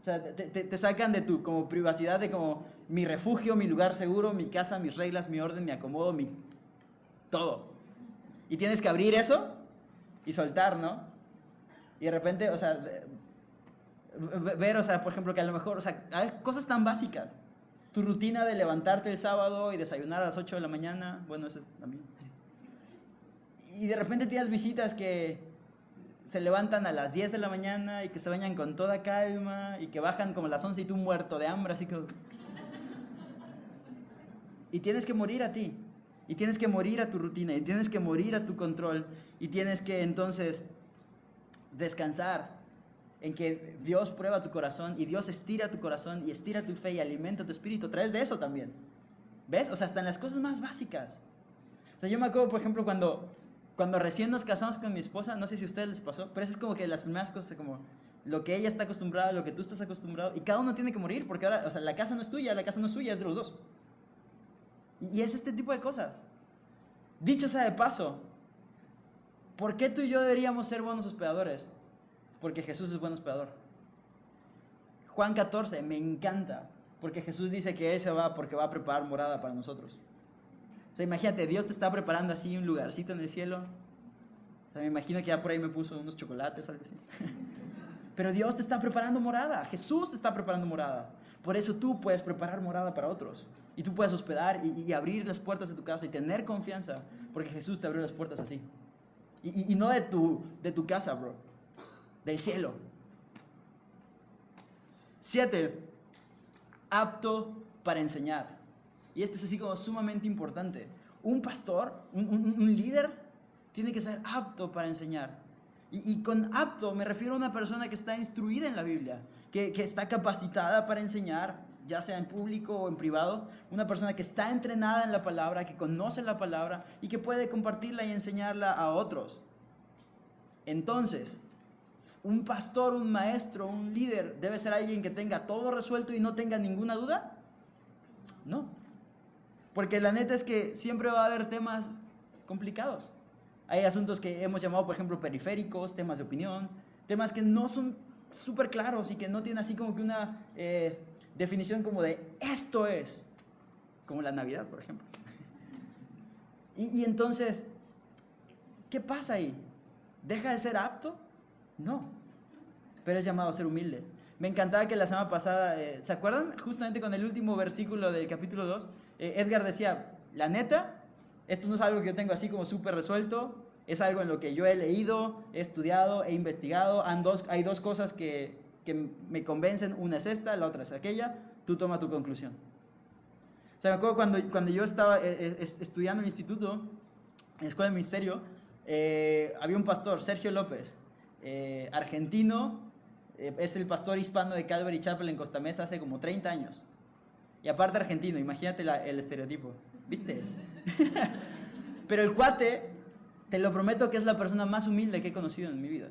o sea, te sacan de tu como privacidad, de como mi refugio, mi lugar seguro, mi casa, mis reglas, mi orden, mi acomodo, mi todo. Y tienes que abrir eso y soltar, ¿no? Y de repente, o sea, ver, o sea, por ejemplo, que a lo mejor, o sea, hay cosas tan básicas. Tu rutina de levantarte el sábado y desayunar a las 8 de la mañana, bueno, eso es también. Y de repente tienes visitas que se levantan a las 10 de la mañana y que se bañan con toda calma y que bajan como a las 11 y tú muerto de hambre, así que... Y tienes que morir a ti, y tienes que morir a tu rutina, y tienes que morir a tu control, y tienes que entonces descansar en que Dios prueba tu corazón y Dios estira tu corazón y estira tu fe y alimenta tu espíritu a través de eso también. ¿Ves? O sea, hasta en las cosas más básicas. O sea, yo me acuerdo, por ejemplo, cuando recién nos casamos con mi esposa, no sé si a ustedes les pasó, pero eso es como que las primeras cosas, como lo que ella está acostumbrada, lo que tú estás acostumbrado, y cada uno tiene que morir, porque ahora, o sea, la casa no es tuya, la casa no es suya, es de los dos. Y es este tipo de cosas. Dicho sea de paso, ¿por qué tú y yo deberíamos ser buenos hospedadores? Porque Jesús es buen hospedador. Juan 14, me encanta, porque Jesús dice que Él se va porque va a preparar morada para nosotros. O sea, imagínate, Dios te está preparando así un lugarcito en el cielo. O sea, me imagino que ya por ahí me puso unos chocolates o algo así. Pero Dios te está preparando morada, Jesús te está preparando morada. Por eso tú puedes preparar morada para otros. Y tú puedes hospedar y abrir las puertas de tu casa y tener confianza, porque Jesús te abrió las puertas a ti. Y no de tu casa, bro. Del cielo. 7. Apto para enseñar. Y este es así como sumamente importante. Un pastor, un líder, tiene que ser apto para enseñar. Y con apto me refiero a una persona que está instruida en la Biblia, que está capacitada para enseñar, ya sea en público o en privado. Una persona que está entrenada en la palabra, que conoce la palabra y que puede compartirla y enseñarla a otros. Entonces, un pastor, un maestro, un líder, ¿debe ser alguien que tenga todo resuelto y no tenga ninguna duda? No. Porque la neta es que siempre va a haber temas complicados. Hay asuntos que hemos llamado, por ejemplo, periféricos, temas de opinión, temas que no son súper claros y que no tienen así como que una definición como de esto es, como la Navidad, por ejemplo. Y entonces, ¿qué pasa ahí? ¿Deja de ser apto? No, pero es llamado a ser humilde. Me encantaba que la semana pasada, ¿se acuerdan? Justamente con el último versículo del capítulo 2, Edgar decía, la neta, esto no es algo que yo tengo así como súper resuelto, es algo en lo que yo he leído, he estudiado, he investigado, hay dos cosas que me convencen, una es esta, la otra es aquella, tú toma tu conclusión. O sea, me acuerdo cuando yo estaba estudiando en el instituto, en la escuela de ministerio, había un pastor, Sergio López, argentino, es el pastor hispano de Calvary Chapel en Costa Mesa hace como 30 años. Y aparte argentino, imagínate el estereotipo, ¿viste? Pero el cuate, te lo prometo que es la persona más humilde que he conocido en mi vida.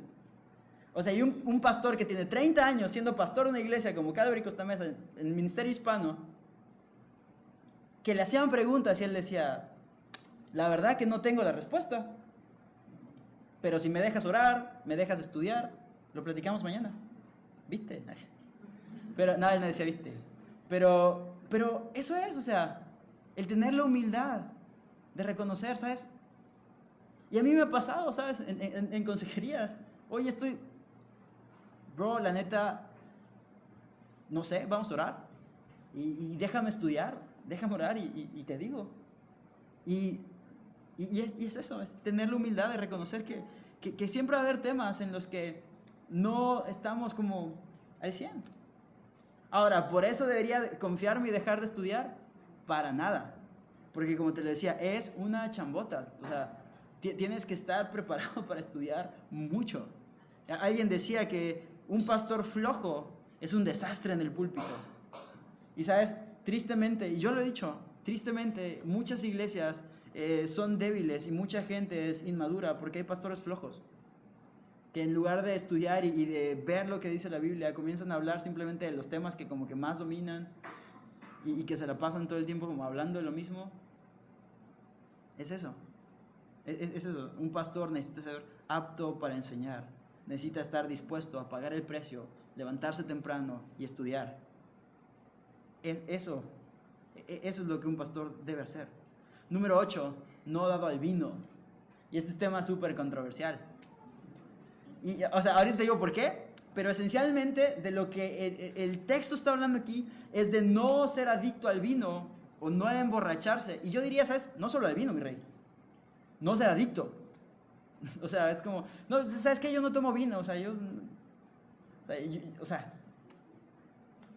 O sea, hay un pastor que tiene 30 años siendo pastor de una iglesia como Calvary Costa Mesa, en el ministerio hispano, que le hacían preguntas y él decía, la verdad que no tengo la respuesta, pero si me dejas orar, me dejas estudiar, lo platicamos mañana. ¿Viste? Pero nada, él no decía, ¿viste? Pero eso es, o sea, el tener la humildad de reconocer, ¿sabes? Y a mí me ha pasado, ¿sabes? En consejerías. Oye, bro, la neta, no sé, vamos a orar. Y déjame estudiar. déjame orar y te digo. Y es eso, es tener la humildad de reconocer que siempre va a haber temas en los que no estamos como al 100. Ahora, ¿por eso debería confiarme y dejar de estudiar? Para nada. Porque como te lo decía, es una chambota. O sea, tienes que estar preparado para estudiar mucho. Alguien decía que un pastor flojo es un desastre en el púlpito. Y sabes, tristemente, y yo lo he dicho, tristemente muchas iglesias son débiles y mucha gente es inmadura porque hay pastores flojos que en lugar de estudiar y de ver lo que dice la Biblia, comienzan a hablar simplemente de los temas que como que más dominan y que se la pasan todo el tiempo como hablando de lo mismo. Es eso. Es eso. Un pastor necesita ser apto para enseñar. Necesita estar dispuesto a pagar el precio, levantarse temprano y estudiar. Eso es lo que un pastor debe hacer. Número 8, no dado al vino. Y este es tema súper controversial. Y, o sea, ahorita te digo por qué, pero esencialmente de lo que el texto está hablando aquí es de no ser adicto al vino o no emborracharse. Y yo diría, ¿sabes? No solo al vino, mi rey. No ser adicto. O sea, es como, no, ¿sabes qué? Yo no tomo vino, o sea,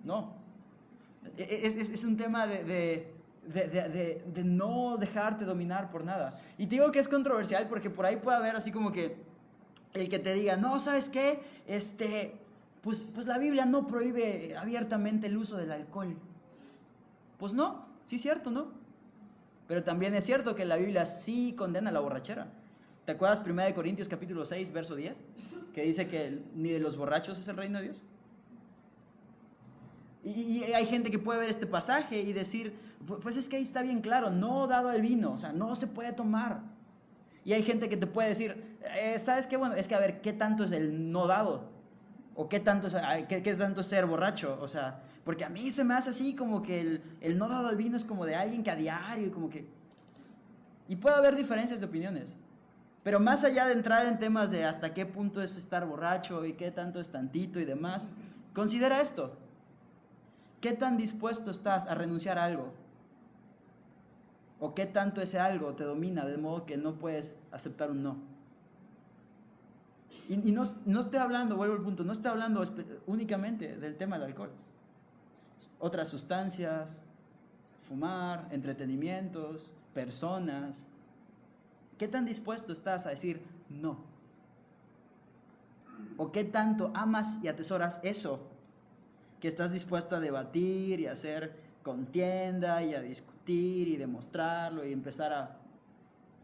no. Es un tema de no dejarte dominar por nada. Y te digo que es controversial porque por ahí puede haber así como que el que te diga, no, ¿sabes qué? Pues la Biblia no prohíbe abiertamente el uso del alcohol. Pues no, sí es cierto, ¿no? Pero también es cierto que la Biblia sí condena la borrachera. ¿Te acuerdas 1 Corintios capítulo 6, verso 10? Que dice que ni de los borrachos es el reino de Dios. Y hay gente que puede ver este pasaje y decir, pues es que ahí está bien claro, no dado al vino, o sea, no se puede tomar. Y hay gente que te puede decir, ¿sabes qué? Bueno, es que a ver, ¿qué tanto es el no dado? ¿O qué tanto es ser borracho? O sea, porque a mí se me hace así como que el no dado al vino es como de alguien que a diario y como que... Y puede haber diferencias de opiniones. Pero más allá de entrar en temas de hasta qué punto es estar borracho y qué tanto es tantito y demás, considera esto. ¿Qué tan dispuesto estás a renunciar a algo? ¿O qué tanto ese algo te domina de modo que no puedes aceptar un no? Y no estoy hablando, vuelvo al punto, no estoy hablando únicamente del tema del alcohol. Otras sustancias, fumar, entretenimientos, personas. ¿Qué tan dispuesto estás a decir no? ¿O qué tanto amas y atesoras eso que estás dispuesto a debatir y a hacer contienda y a discutir y demostrarlo y empezar a...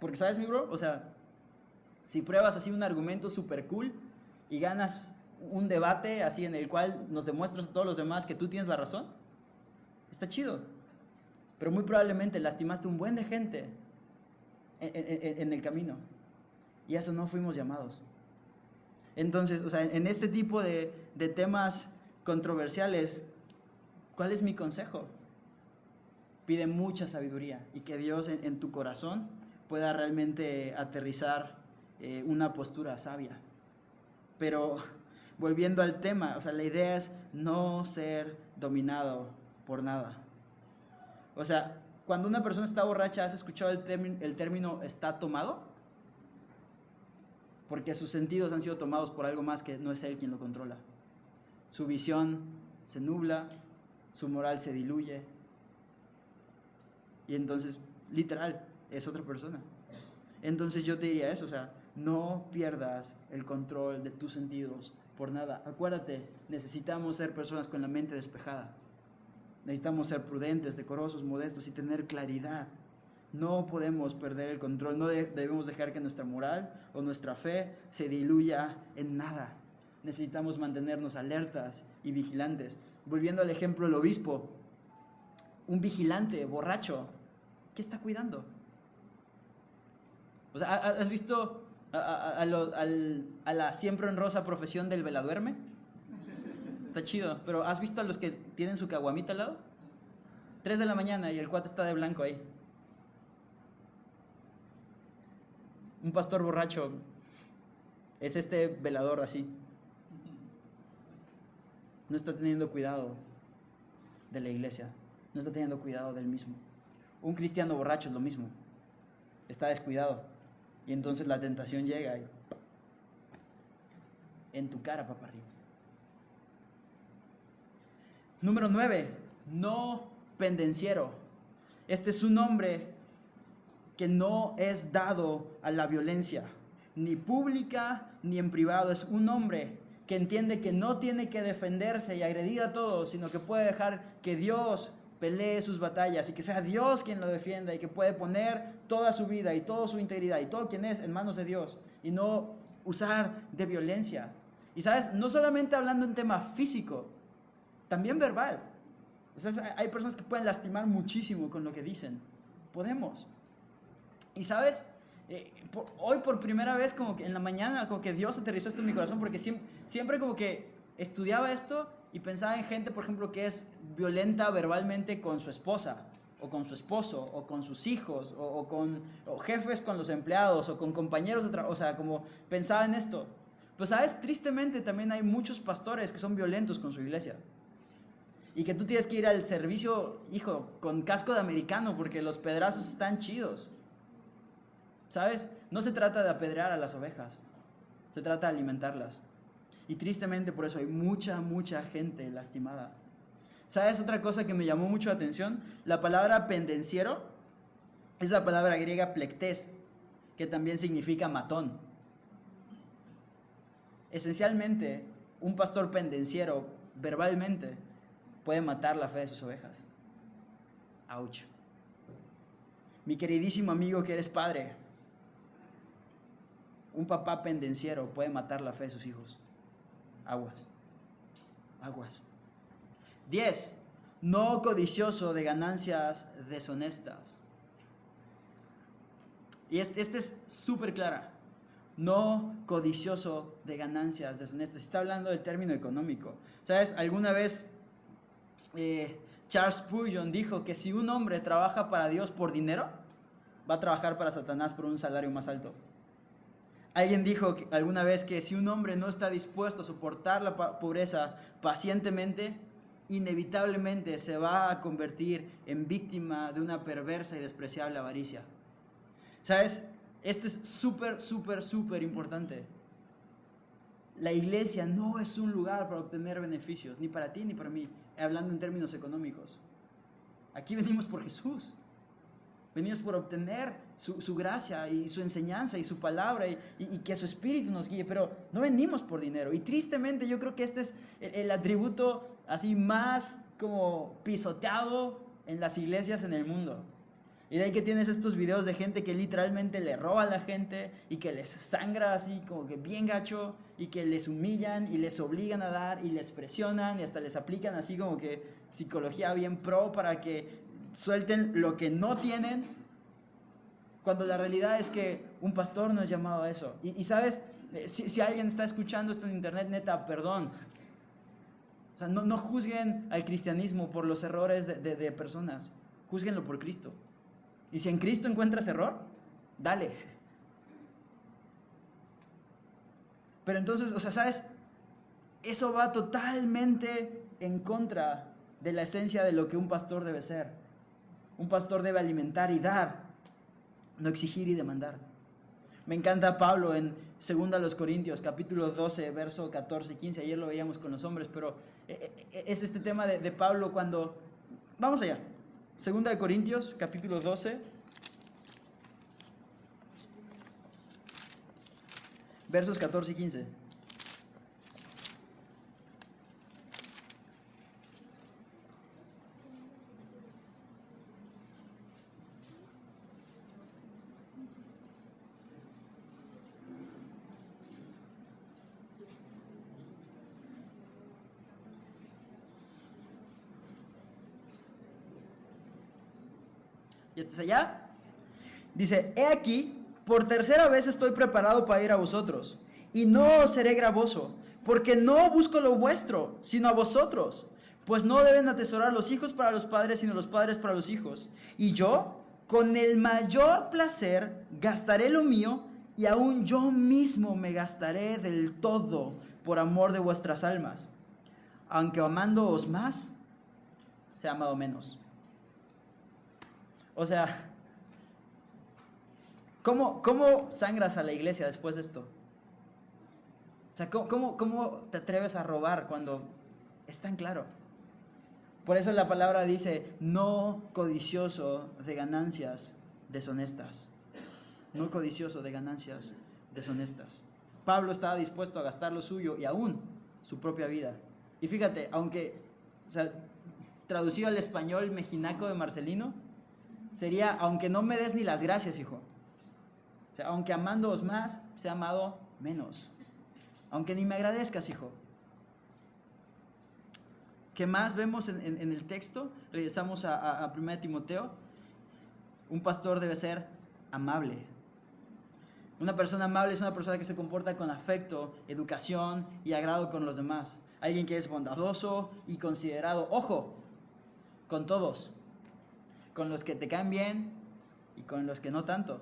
Porque, ¿sabes, mi bro? O sea, si pruebas así un argumento súper cool y ganas un debate así en el cual nos demuestras a todos los demás que tú tienes la razón, está chido. Pero muy probablemente lastimaste un buen de gente en el camino. Y a eso no fuimos llamados. Entonces, o sea, en este tipo de temas controversiales, ¿cuál es mi consejo? Pide mucha sabiduría y que Dios en tu corazón pueda realmente aterrizar una postura sabia. Pero volviendo al tema, o sea, la idea es no ser dominado por nada. O sea, cuando una persona está borracha, ¿has escuchado el término está tomado? Porque sus sentidos han sido tomados por algo más que no es él quien lo controla. Su visión se nubla, su moral se diluye. Y entonces, literal, es otra persona. Entonces yo te diría eso, o sea, no pierdas el control de tus sentidos por nada. Acuérdate, necesitamos ser personas con la mente despejada. Necesitamos ser prudentes, decorosos, modestos y tener claridad. No podemos perder el control, no debemos dejar que nuestra moral o nuestra fe se diluya en nada. Necesitamos mantenernos alertas y vigilantes. Volviendo al ejemplo del obispo, un vigilante borracho, ¿qué está cuidando? O sea, ¿has visto a la siempre honrosa profesión del veladuerme? Está chido, pero ¿has visto a los que tienen su caguamita al lado? 3 de la mañana y el cuate está de blanco ahí. Un pastor borracho es este velador así. No está teniendo cuidado de la iglesia. no está teniendo cuidado del mismo. Un cristiano borracho es lo mismo, está descuidado. Y entonces la tentación llega y en tu cara, papá arriba. Número 9, no pendenciero. Este es un hombre que no es dado a la violencia, ni pública ni en privado. Es un hombre que entiende que no tiene que defenderse y agredir a todos, sino que puede dejar que Dios pelee sus batallas y que sea Dios quien lo defienda, y que puede poner toda su vida y toda su integridad y todo quien es en manos de Dios y no usar de violencia. Y sabes, no solamente hablando en tema físico, también verbal. O sea, hay personas que pueden lastimar muchísimo con lo que dicen. Podemos. Y sabes, hoy por primera vez, como que en la mañana, como que Dios aterrizó esto en mi corazón, porque siempre como que estudiaba esto y pensaba en gente, por ejemplo, que es violenta verbalmente con su esposa, o con su esposo, o con sus hijos, o jefes con los empleados, o con compañeros de trabajo. O sea, como pensaba en esto. Pues sabes, tristemente también hay muchos pastores que son violentos con su iglesia. Y que tú tienes que ir al servicio, hijo, con casco de americano, porque los pedrazos están chidos. ¿Sabes? No se trata de apedrear a las ovejas, se trata de alimentarlas. Y tristemente por eso hay mucha gente lastimada. ¿Sabes otra cosa que me llamó mucho la atención? La palabra pendenciero es la palabra griega plektes, que también significa matón. Esencialmente, un pastor pendenciero, verbalmente, puede matar la fe de sus ovejas. Ouch. Mi queridísimo amigo que eres padre, un papá pendenciero puede matar la fe de sus hijos. Aguas. 10. No codicioso de ganancias deshonestas. Y este es súper clara. No codicioso de ganancias deshonestas. Está hablando del término económico. ¿Sabes? Alguna vez Charles Spurgeon dijo que si un hombre trabaja para Dios por dinero, va a trabajar para Satanás por un salario más alto. Alguien dijo alguna vez que si un hombre no está dispuesto a soportar la pobreza pacientemente, inevitablemente se va a convertir en víctima de una perversa y despreciable avaricia. ¿Sabes? Esto es súper importante. La iglesia no es un lugar para obtener beneficios, ni para ti ni para mí, hablando en términos económicos. Aquí venimos por Jesús. Venimos por obtener su gracia y su enseñanza y su palabra y que su espíritu nos guíe, pero no venimos por dinero. Y tristemente yo creo que este es el atributo así más como pisoteado en las iglesias en el mundo. Y de ahí que tienes estos videos de gente que literalmente le roba a la gente y que les sangra así como que bien gacho, y que les humillan y les obligan a dar y les presionan y hasta les aplican así como que psicología bien pro para que suelten lo que no tienen, cuando la realidad es que un pastor no es llamado a eso. Y sabes, si alguien está escuchando esto en internet, neta, perdón. O sea, no juzguen al cristianismo por los errores de personas, juzguenlo por Cristo. Y si en Cristo encuentras error, dale. Pero entonces, o sea, ¿sabes? Eso va totalmente en contra de la esencia de lo que un pastor debe ser. Un pastor debe alimentar y dar, no exigir y demandar. Me encanta Pablo en 2 Corintios, capítulo 12, verso 14 y 15. Ayer lo veíamos con los hombres, pero es este tema de Pablo cuando... Vamos allá. 2 Corintios, capítulo 12, versos 14 y 15. ¿Y estás allá? Dice, he aquí, por tercera vez estoy preparado para ir a vosotros, y no os seré gravoso, porque no busco lo vuestro, sino a vosotros. Pues no deben atesorar los hijos para los padres, sino los padres para los hijos. Y yo, con el mayor placer, gastaré lo mío, y aún yo mismo me gastaré del todo por amor de vuestras almas. Aunque amándoos más, se ha amado menos. O sea, ¿cómo sangras a la iglesia después de esto? O sea, ¿cómo te atreves a robar cuando es tan claro? Por eso la palabra dice, no codicioso de ganancias deshonestas. No codicioso de ganancias deshonestas. Pablo estaba dispuesto a gastar lo suyo y aún su propia vida. Y fíjate, aunque, o sea, traducido al español mejinaco de Marcelino, sería, aunque no me des ni las gracias, hijo. O sea, aunque amándoos más, sea amado menos. Aunque ni me agradezcas, hijo. ¿Qué más vemos en el texto? Regresamos a 1 Timoteo. Un pastor debe ser amable. Una persona amable es una persona que se comporta con afecto, educación y agrado con los demás. Alguien que es bondadoso y considerado. Ojo, con todos. Con los que te caen bien y con los que no tanto.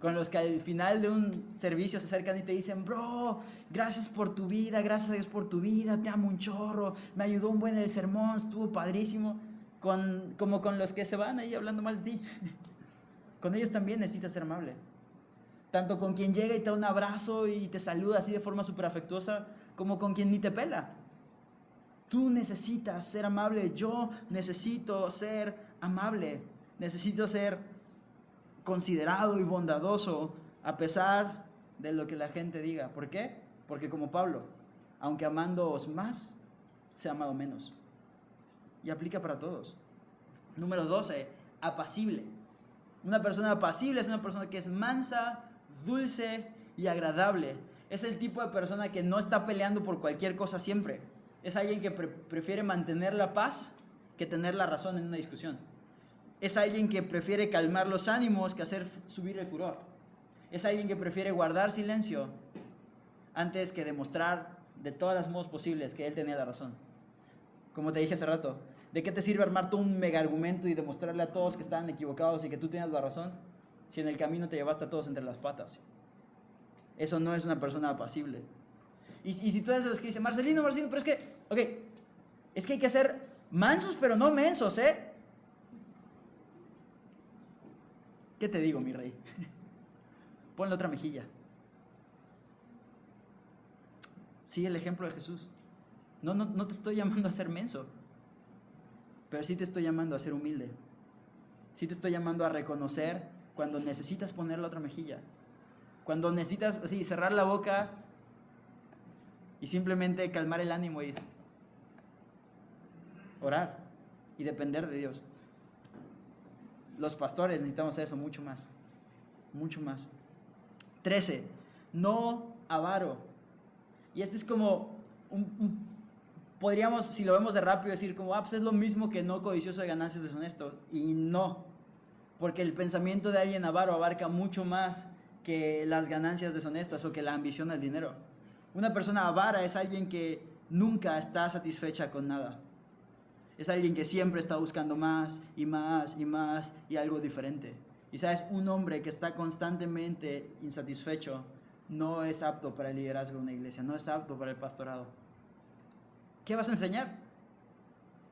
Con los que al final de un servicio se acercan y te dicen, bro, gracias por tu vida, gracias a Dios por tu vida, te amo un chorro, me ayudó un buen el sermón, estuvo padrísimo. Como con los que se van ahí hablando mal de ti. Con ellos también necesitas ser amable. Tanto con quien llega y te da un abrazo y te saluda así de forma súper afectuosa, como con quien ni te pela. Tú necesitas ser amable, yo necesito ser amable, necesito ser considerado y bondadoso a pesar de lo que la gente diga. ¿Por qué? Porque como Pablo, aunque amándoos más, sea amado menos. Y aplica para todos. Número 12, apacible. Una persona apacible es una persona que es mansa, dulce y agradable. Es el tipo de persona que no está peleando por cualquier cosa siempre. Es alguien que prefiere mantener la paz que tener la razón en una discusión. Es alguien que prefiere calmar los ánimos que hacer subir el furor. Es alguien que prefiere guardar silencio antes que demostrar de todas las modos posibles que él tenía la razón. Como te dije hace rato, ¿de qué te sirve armar todo un mega argumento y demostrarle a todos que estaban equivocados y que tú tenías la razón si en el camino te llevaste a todos entre las patas? Eso no es una persona apacible. Y si tú eres de los que dicen, Marcelino, pero es que, ok, es que hay que ser mansos pero no mensos, ¿eh? ¿Qué te digo, mi rey? Ponle otra mejilla. Sigue el ejemplo de Jesús. No te estoy llamando a ser menso, pero sí te estoy llamando a ser humilde. Sí te estoy llamando a reconocer cuando necesitas poner la otra mejilla. Cuando necesitas así cerrar la boca y simplemente calmar el ánimo y orar y depender de Dios. Los pastores necesitamos eso mucho más. Mucho más. 13. No avaro. Y este es como podríamos, si lo vemos de rápido, decir como, pues es lo mismo que no codicioso de ganancias deshonesto. Y no. Porque el pensamiento de alguien avaro abarca mucho más que las ganancias deshonestas o que la ambición al dinero. Una persona avara es alguien que nunca está satisfecha con nada. Es alguien que siempre está buscando más y más y más y algo diferente. Y sabes, un hombre que está constantemente insatisfecho no es apto para el liderazgo de una iglesia, no es apto para el pastorado. ¿Qué vas a enseñar?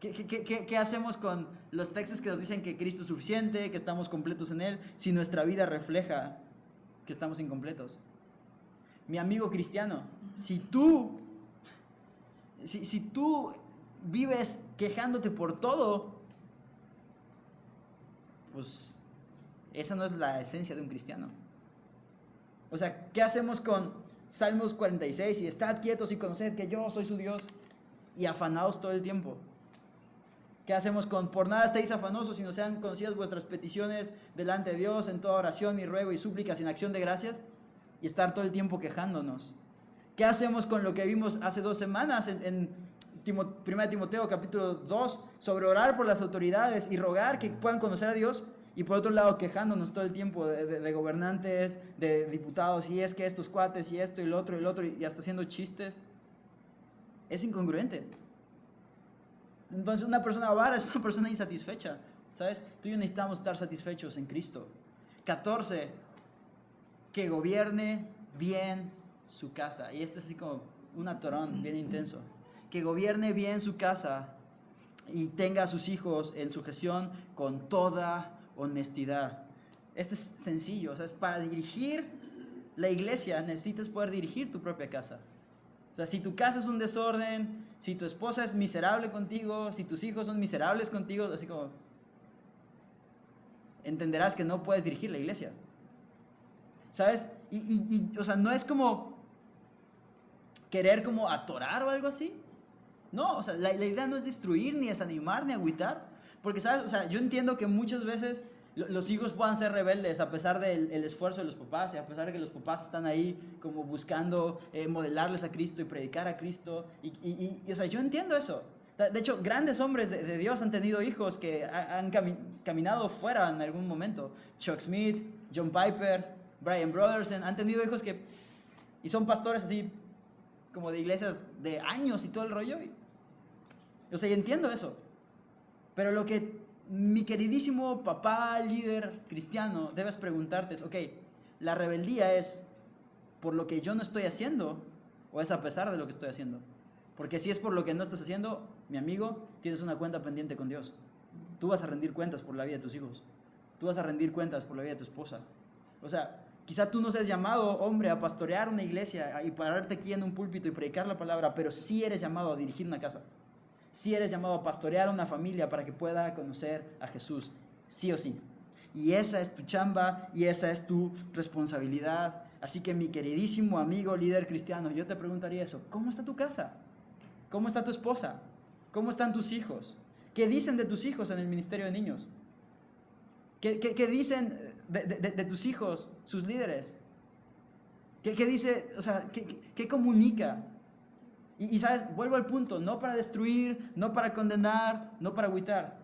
¿Qué hacemos con los textos que nos dicen que Cristo es suficiente, que estamos completos en Él, si nuestra vida refleja que estamos incompletos? Mi amigo cristiano, si tú vives quejándote por todo, pues esa no es la esencia de un cristiano. O sea, ¿qué hacemos con Salmos 46? Y estad quietos y conoced que yo soy su Dios, y afanados todo el tiempo. ¿Qué hacemos con por nada estéis afanosos, sino sean conocidas vuestras peticiones delante de Dios en toda oración y ruego y súplica sin acción de gracias? Y estar todo el tiempo quejándonos. ¿Qué hacemos con lo que vimos hace 2 semanas en 1 Timoteo capítulo 2 sobre orar por las autoridades y rogar que puedan conocer a Dios? Y por otro lado quejándonos todo el tiempo de gobernantes, de diputados, y es que estos cuates y esto y lo otro y hasta haciendo chistes. Es incongruente. Entonces una persona avara es una persona insatisfecha, ¿sabes? Tú y yo necesitamos estar satisfechos en Cristo. 14, que gobierne bien su casa. Y este es así como un atorón bien intenso. Que gobierne bien su casa y tenga a sus hijos en sujeción con toda honestidad. Este es sencillo, o sea, es para dirigir la iglesia necesitas poder dirigir tu propia casa. O sea, si tu casa es un desorden, si tu esposa es miserable contigo, si tus hijos son miserables contigo, así como entenderás que no puedes dirigir la iglesia. ¿Sabes? O sea, no es como querer como atorar o algo así. No, o sea, la idea no es destruir, ni desanimar, ni agüitar. Porque, ¿sabes? O sea, yo entiendo que muchas veces los hijos puedan ser rebeldes a pesar del esfuerzo de los papás y a pesar de que los papás están ahí como buscando modelarles a Cristo y predicar a Cristo. O sea, yo entiendo eso. De hecho, grandes hombres de Dios han tenido hijos que han caminado fuera en algún momento. Chuck Smith, John Piper, Brian Brotherson, han tenido hijos y son pastores así como de iglesias de años y todo el rollo. O sea, yo entiendo eso. Pero lo que mi queridísimo papá, líder cristiano, debes preguntarte es, ok, ¿la rebeldía es por lo que yo no estoy haciendo o es a pesar de lo que estoy haciendo? Porque si es por lo que no estás haciendo, mi amigo, tienes una cuenta pendiente con Dios. Tú vas a rendir cuentas por la vida de tus hijos. Tú vas a rendir cuentas por la vida de tu esposa. O sea, quizá tú no seas llamado, hombre, a pastorear una iglesia y pararte aquí en un púlpito y predicar la palabra, pero sí eres llamado a dirigir una casa. Sí eres llamado a pastorear una familia para que pueda conocer a Jesús, sí o sí. Y esa es tu chamba y esa es tu responsabilidad. Así que mi queridísimo amigo líder cristiano, yo te preguntaría eso, ¿cómo está tu casa? ¿Cómo está tu esposa? ¿Cómo están tus hijos? ¿Qué dicen de tus hijos en el ministerio de niños? ¿Qué dicen de tus hijos, sus líderes? ¿Qué dice, o sea, qué comunica? Y sabes, vuelvo al punto, no para destruir, no para condenar, no para agüitar,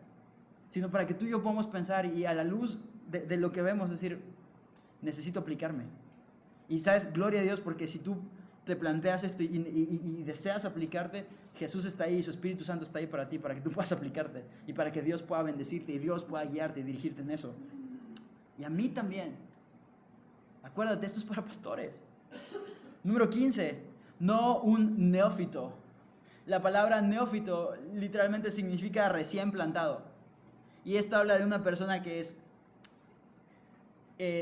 sino para que tú y yo podamos pensar y a la luz de lo que vemos decir, necesito aplicarme. Y sabes, gloria a Dios, porque si tú te planteas esto y deseas aplicarte, Jesús está ahí, su Espíritu Santo está ahí para ti, para que tú puedas aplicarte y para que Dios pueda bendecirte y Dios pueda guiarte y dirigirte en eso. Y a mí también. Acuérdate, esto es para pastores. Número 15. No un neófito. La palabra neófito literalmente significa recién plantado. Y esto habla de una persona que es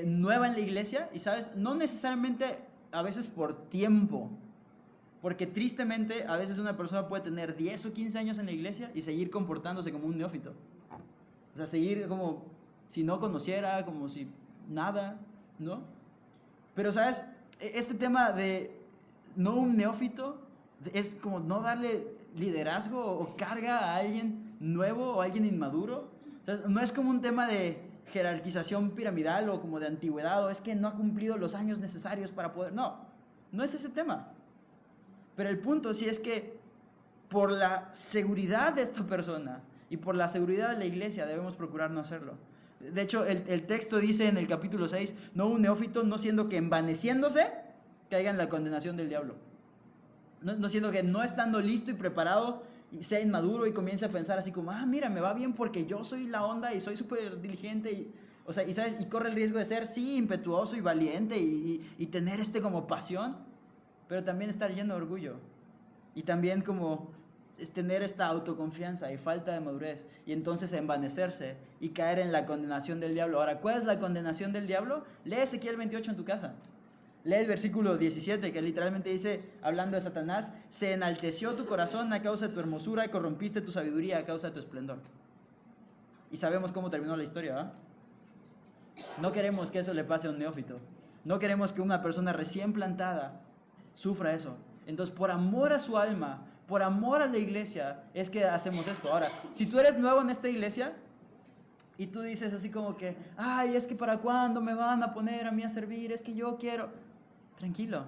nueva en la iglesia y, ¿sabes? No necesariamente a veces por tiempo. Porque tristemente a veces una persona puede tener 10 o 15 años en la iglesia y seguir comportándose como un neófito. O sea, seguir como si no conociera, como si nada, ¿no? Pero, ¿sabes? Este tema de no un neófito es como no darle liderazgo o carga a alguien nuevo o a alguien inmaduro. O sea, no es como un tema de jerarquización piramidal o como de antigüedad o es que no ha cumplido los años necesarios para poder. No es ese tema. Pero el punto sí es que por la seguridad de esta persona y por la seguridad de la iglesia debemos procurar no hacerlo. De hecho, el texto dice en el capítulo 6, no un neófito, no siendo que envaneciéndose caiga en la condenación del diablo. No siendo que no estando listo y preparado sea inmaduro y comience a pensar así como, mira, me va bien porque yo soy la onda y soy súper diligente ¿sabes? Y corre el riesgo de ser, sí, impetuoso y valiente y tener como pasión, pero también estar lleno de orgullo y también como tener esta autoconfianza y falta de madurez y entonces envanecerse y caer en la condenación del diablo. Ahora, ¿cuál es la condenación del diablo? Lee Ezequiel 28 en tu casa. Lee el versículo 17 que literalmente dice, hablando de Satanás, se enalteció tu corazón a causa de tu hermosura y corrompiste tu sabiduría a causa de tu esplendor. Y sabemos cómo terminó la historia, ¿verdad? No queremos que eso le pase a un neófito. No queremos que una persona recién plantada sufra eso. Entonces, por amor a su alma, por amor a la iglesia, es que hacemos esto. Ahora, si tú eres nuevo en esta iglesia y tú dices así como que, es que para cuándo me van a poner a mí a servir, es que yo quiero. Tranquilo,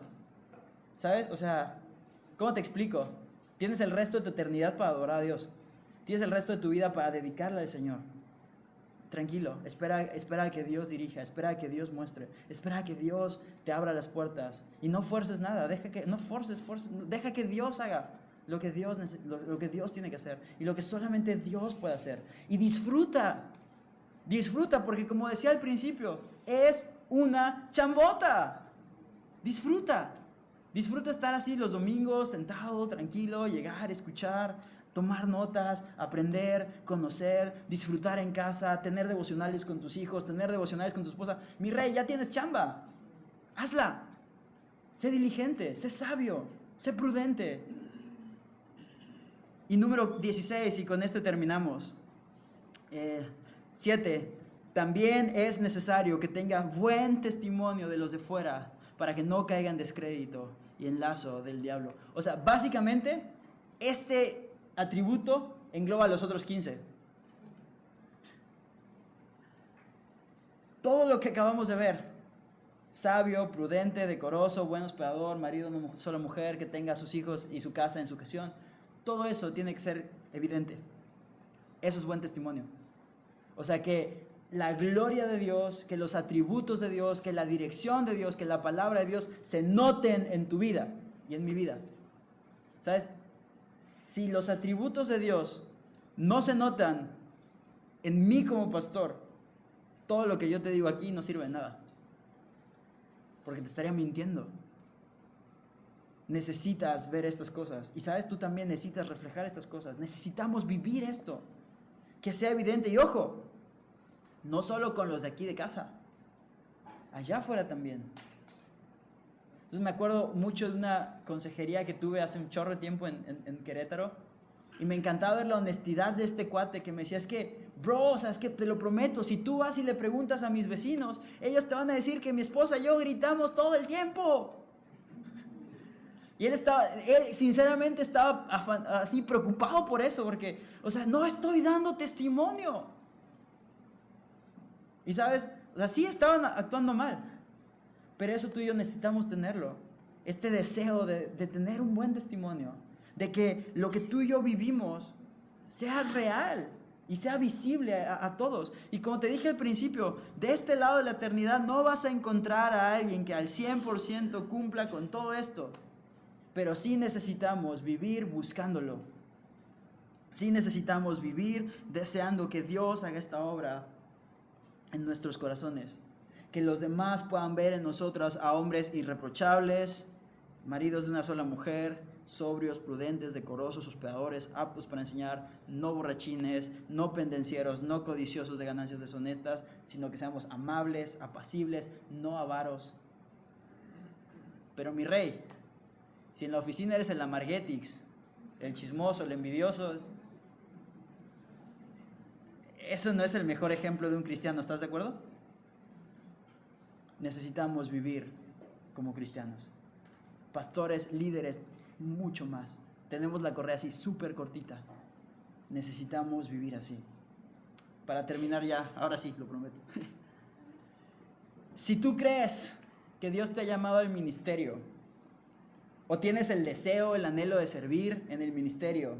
¿sabes? O sea, ¿cómo te explico? Tienes el resto de tu eternidad para adorar a Dios. Tienes el resto de tu vida para dedicarla al Señor. Tranquilo, espera a que Dios dirija, espera a que Dios muestre, espera a que Dios te abra las puertas. Y no fuerces nada, deja que Dios haga lo que Dios tiene que hacer y lo que solamente Dios puede hacer. Y disfruta, porque como decía al principio, es una chambota. Disfruta estar así los domingos, sentado, tranquilo, llegar, escuchar, tomar notas, aprender, conocer, disfrutar en casa, tener devocionales con tus hijos, tener devocionales con tu esposa. Mi rey, ya tienes chamba. Hazla. Sé diligente, sé sabio, sé prudente. Y número 16, y con este terminamos. 7. También es necesario que tenga buen testimonio de los de fuera para que no caiga en descrédito y en lazo del diablo. O sea, básicamente, este atributo engloba los otros 15. Todo lo que acabamos de ver: sabio, prudente, decoroso, buen hospedador, marido de una sola mujer, que tenga a sus hijos y su casa en sujeción. Todo eso tiene que ser evidente. Eso es buen testimonio. O sea, que la gloria de Dios, que los atributos de Dios, que la dirección de Dios, que la palabra de Dios se noten en tu vida y en mi vida. ¿Sabes? Si los atributos de Dios no se notan en mí como pastor, todo lo que yo te digo aquí no sirve de nada. Porque te estaría mintiendo. Necesitas ver estas cosas. Y sabes, tú también necesitas reflejar estas cosas. Necesitamos vivir esto. Que sea evidente. Y ojo, no solo con los de aquí de casa, allá afuera también. Entonces me acuerdo mucho de una consejería que tuve hace un chorro de tiempo en Querétaro. Y me encantaba ver la honestidad de este cuate que me decía: es que, bro, o sea, es que te lo prometo, si tú vas y le preguntas a mis vecinos, ellos te van a decir que mi esposa y yo gritamos todo el tiempo. Y él sinceramente estaba así preocupado por eso, porque, o sea, no estoy dando testimonio. Y sabes, o sea, sí estaban actuando mal, pero eso tú y yo necesitamos tenerlo. Este deseo de tener un buen testimonio, de que lo que tú y yo vivimos sea real y sea visible a todos. Y como te dije al principio, de este lado de la eternidad no vas a encontrar a alguien que al 100% cumpla con todo esto. Pero sí necesitamos vivir buscándolo. Sí necesitamos vivir deseando que Dios haga esta obra en nuestros corazones. Que los demás puedan ver en nosotros a hombres irreprochables, maridos de una sola mujer, sobrios, prudentes, decorosos, hospedadores, aptos para enseñar, no borrachines, no pendencieros, no codiciosos de ganancias deshonestas, sino que seamos amables, apacibles, no avaros. Pero mi rey, si en la oficina eres el amarguetix, el chismoso, el envidioso, eso no es el mejor ejemplo de un cristiano, ¿estás de acuerdo? Necesitamos vivir como cristianos. Pastores, líderes, mucho más. Tenemos la correa así súper cortita. Necesitamos vivir así. Para terminar ya, ahora sí, lo prometo. Si tú crees que Dios te ha llamado al ministerio, o tienes el deseo, el anhelo de servir en el ministerio,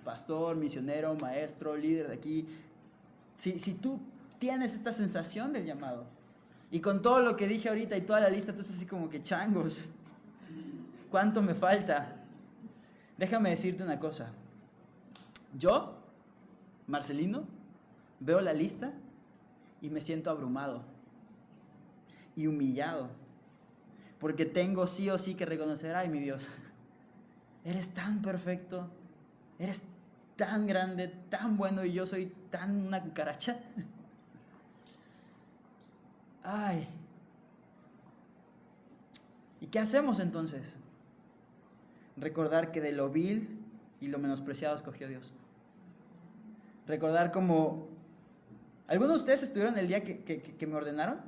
pastor, misionero, maestro, líder de aquí, si tú tienes esta sensación del llamado, y con todo lo que dije ahorita y toda la lista, tú estás así como que changos, ¿cuánto me falta? Déjame decirte una cosa. Yo, Marcelino, veo la lista y me siento abrumado y humillado, porque tengo sí o sí que reconocer: ay, mi Dios, eres tan perfecto, eres tan grande, tan bueno, y yo soy tan una cucaracha. Ay. ¿Y qué hacemos entonces? Recordar que de lo vil y lo menospreciado escogió Dios. Recordar como... ¿Algunos de ustedes estuvieron el día que me ordenaron?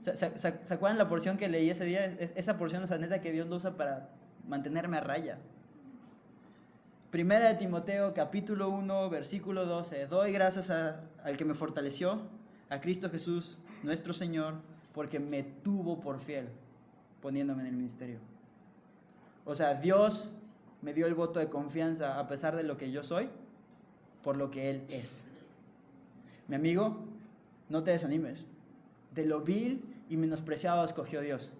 ¿Se acuerdan la porción que leí ese día? Esa porción, esa neta que Dios lo usa para mantenerme a raya. Primera de Timoteo, capítulo 1, versículo 12. Doy gracias al que me fortaleció, a Cristo Jesús, nuestro Señor, porque me tuvo por fiel, poniéndome en el ministerio. O sea, Dios me dio el voto de confianza a pesar de lo que yo soy, por lo que Él es. Mi amigo, no te desanimes. De lo vil y menospreciado escogió Dios.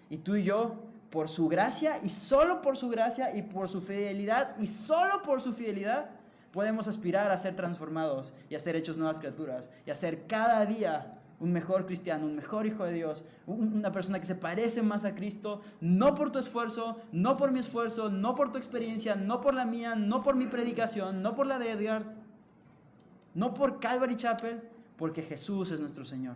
Y tú y yo, por su gracia, y solo por su gracia, y por su fidelidad, y solo por su fidelidad, podemos aspirar a ser transformados y a ser hechos nuevas criaturas, y a ser cada día un mejor cristiano, un mejor hijo de Dios, una persona que se parece más a Cristo, no por tu esfuerzo, no por mi esfuerzo, no por tu experiencia, no por la mía, no por mi predicación, no por la de Edgar, no por Calvary Chapel, porque Jesús es nuestro Señor.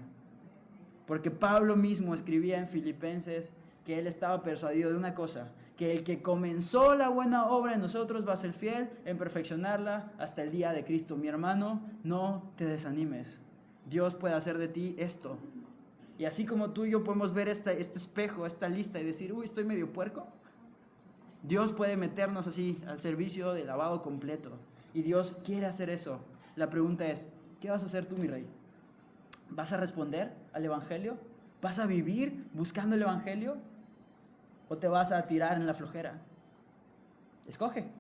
Porque Pablo mismo escribía en Filipenses que él estaba persuadido de una cosa, que el que comenzó la buena obra en nosotros va a ser fiel en perfeccionarla hasta el día de Cristo. Mi hermano, no te desanimes. Dios puede hacer de ti esto. Y así como tú y yo podemos ver este espejo, esta lista y decir, uy, estoy medio puerco, Dios puede meternos así al servicio de lavado completo. Y Dios quiere hacer eso. La pregunta es, ¿qué vas a hacer tú, mi rey? ¿Vas a responder al Evangelio? ¿Vas a vivir buscando el Evangelio? ¿O te vas a tirar en la flojera? Escoge.